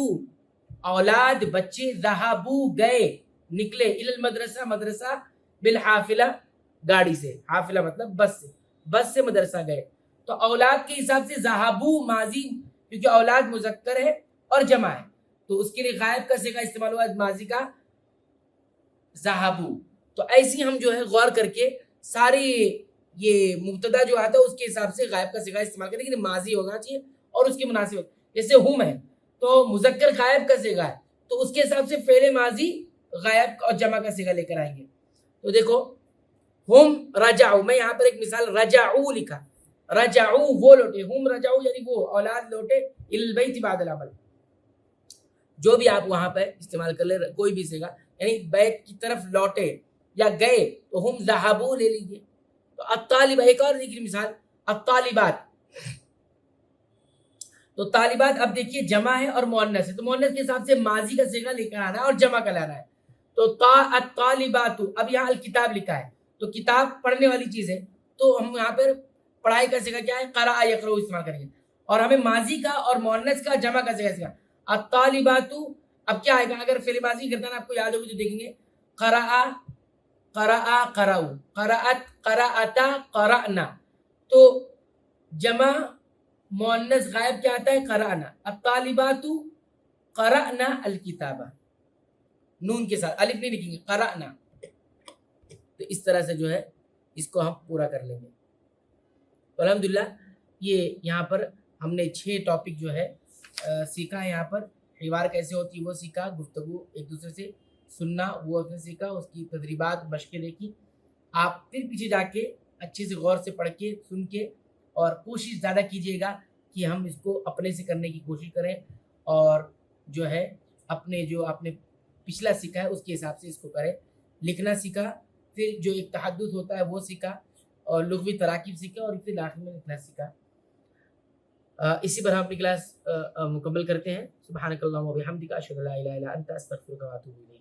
اولاد بچے، ذہبوا گئے نکلے، الی المدرسہ مدرسہ، بالحافلہ گاڑی سے، حافلہ مطلب بس سے، بس سے مدرسہ گئے، تو اولاد کے حساب سے ذہبوا ماضی، کیونکہ اولاد مذکر ہے اور جمع ہے تو اس کے لیے غائب کا صیغہ استعمال ہوا ماضی کا ذہبوا۔ تو ایسی ہم جو ہے غور کر کے ساری یہ مبتدا جو آتا ہے اس کے حساب سے غائب کا صیغہ استعمال کریں، لیکن ماضی ہونا چاہیے اور اس کی مناسب، جیسے ہم ہے تو مذکر غائب کا صیغہ ہے تو اس کے حساب سے فعل ماضی غائب اور جمع کا صیغہ لے کر آئیں گے۔ تو دیکھو ہم رجعوا، میں یہاں پر ایک مثال رجعوا لکھا، رجعوا وہ لوٹے، ہم رجعوا یعنی وہ اولاد لوٹے، الی البیت بعد العمل، جو بھی آپ وہاں پہ استعمال کر لیں کوئی بھی صیغہ، یعنی بیت کی طرف لوٹے یا گئے تو ہم ذہبوا لے لیجیے۔ تو الطالبہ ایک اور ذکر مثال، الطالبات، تو طالبات اب دیکھیے جمع ہے اور مؤنث ہے، تو مؤنث کے حساب سے ماضی کا صیغہ لے کر آنا ہے اور جمع کا لانا ہے، تو الطالبات، اب یہاں الکتاب لکھا ہے تو کتاب پڑھنے والی چیز ہے تو ہم یہاں پر پڑھائی کا صیغہ کیا ہے، قرأ یقرأ استعمال کریں گے، اور ہمیں ماضی کا اور مؤنث کا جمع کا صیغہ الطالبات، اب کیا آئے گا، اگر فعل ماضی گردان آپ کو یاد ہوگی تو دیکھیں گے، قرأ قرأ قرأوا، قرأت قرأتا قرأنا، تو جمع مؤنث غائب کیا آتا ہے، قرأنا، الطالبات قرأنا الکتابہ، نون کے ساتھ، الف نہیں لکھیں گے، قرأنا، تو اس طرح سے جو ہے اس کو ہم پورا کر لیں گے۔ تو الحمدللہ یہ یہاں پر ہم نے 6 ٹاپک جو ہے سیکھا ہے، یہاں پر حوار کیسے ہوتی ہے وہ سیکھا، گفتگو ایک دوسرے سے سننا وہ اپنے سیکھا، اس کی تدریبات مشقیں دیکھی، آپ پھر پیچھے جا کے اچھے سے غور سے پڑھ کے سن کے اور کوشش زیادہ کیجیے گا کہ ہم اس کو اپنے سے کرنے کی کوشش کریں، اور جو ہے اپنے جو آپ نے پچھلا سیکھا ہے اس کے حساب سے اس کو کریں، لکھنا سیکھا، پھر جو ایک تحدث ہوتا ہے وہ سیکھا، اور لغوی تراکیب سیکھا، اور پھر آخر میں لکھنا سیکھا۔ اسی پر ہم اپنی کلاس مکمل کرتے ہیں۔ سبحانک اللہم و بحمدک، اشہد ان لا الہ الا انت، استغفرک و اتوب الیک۔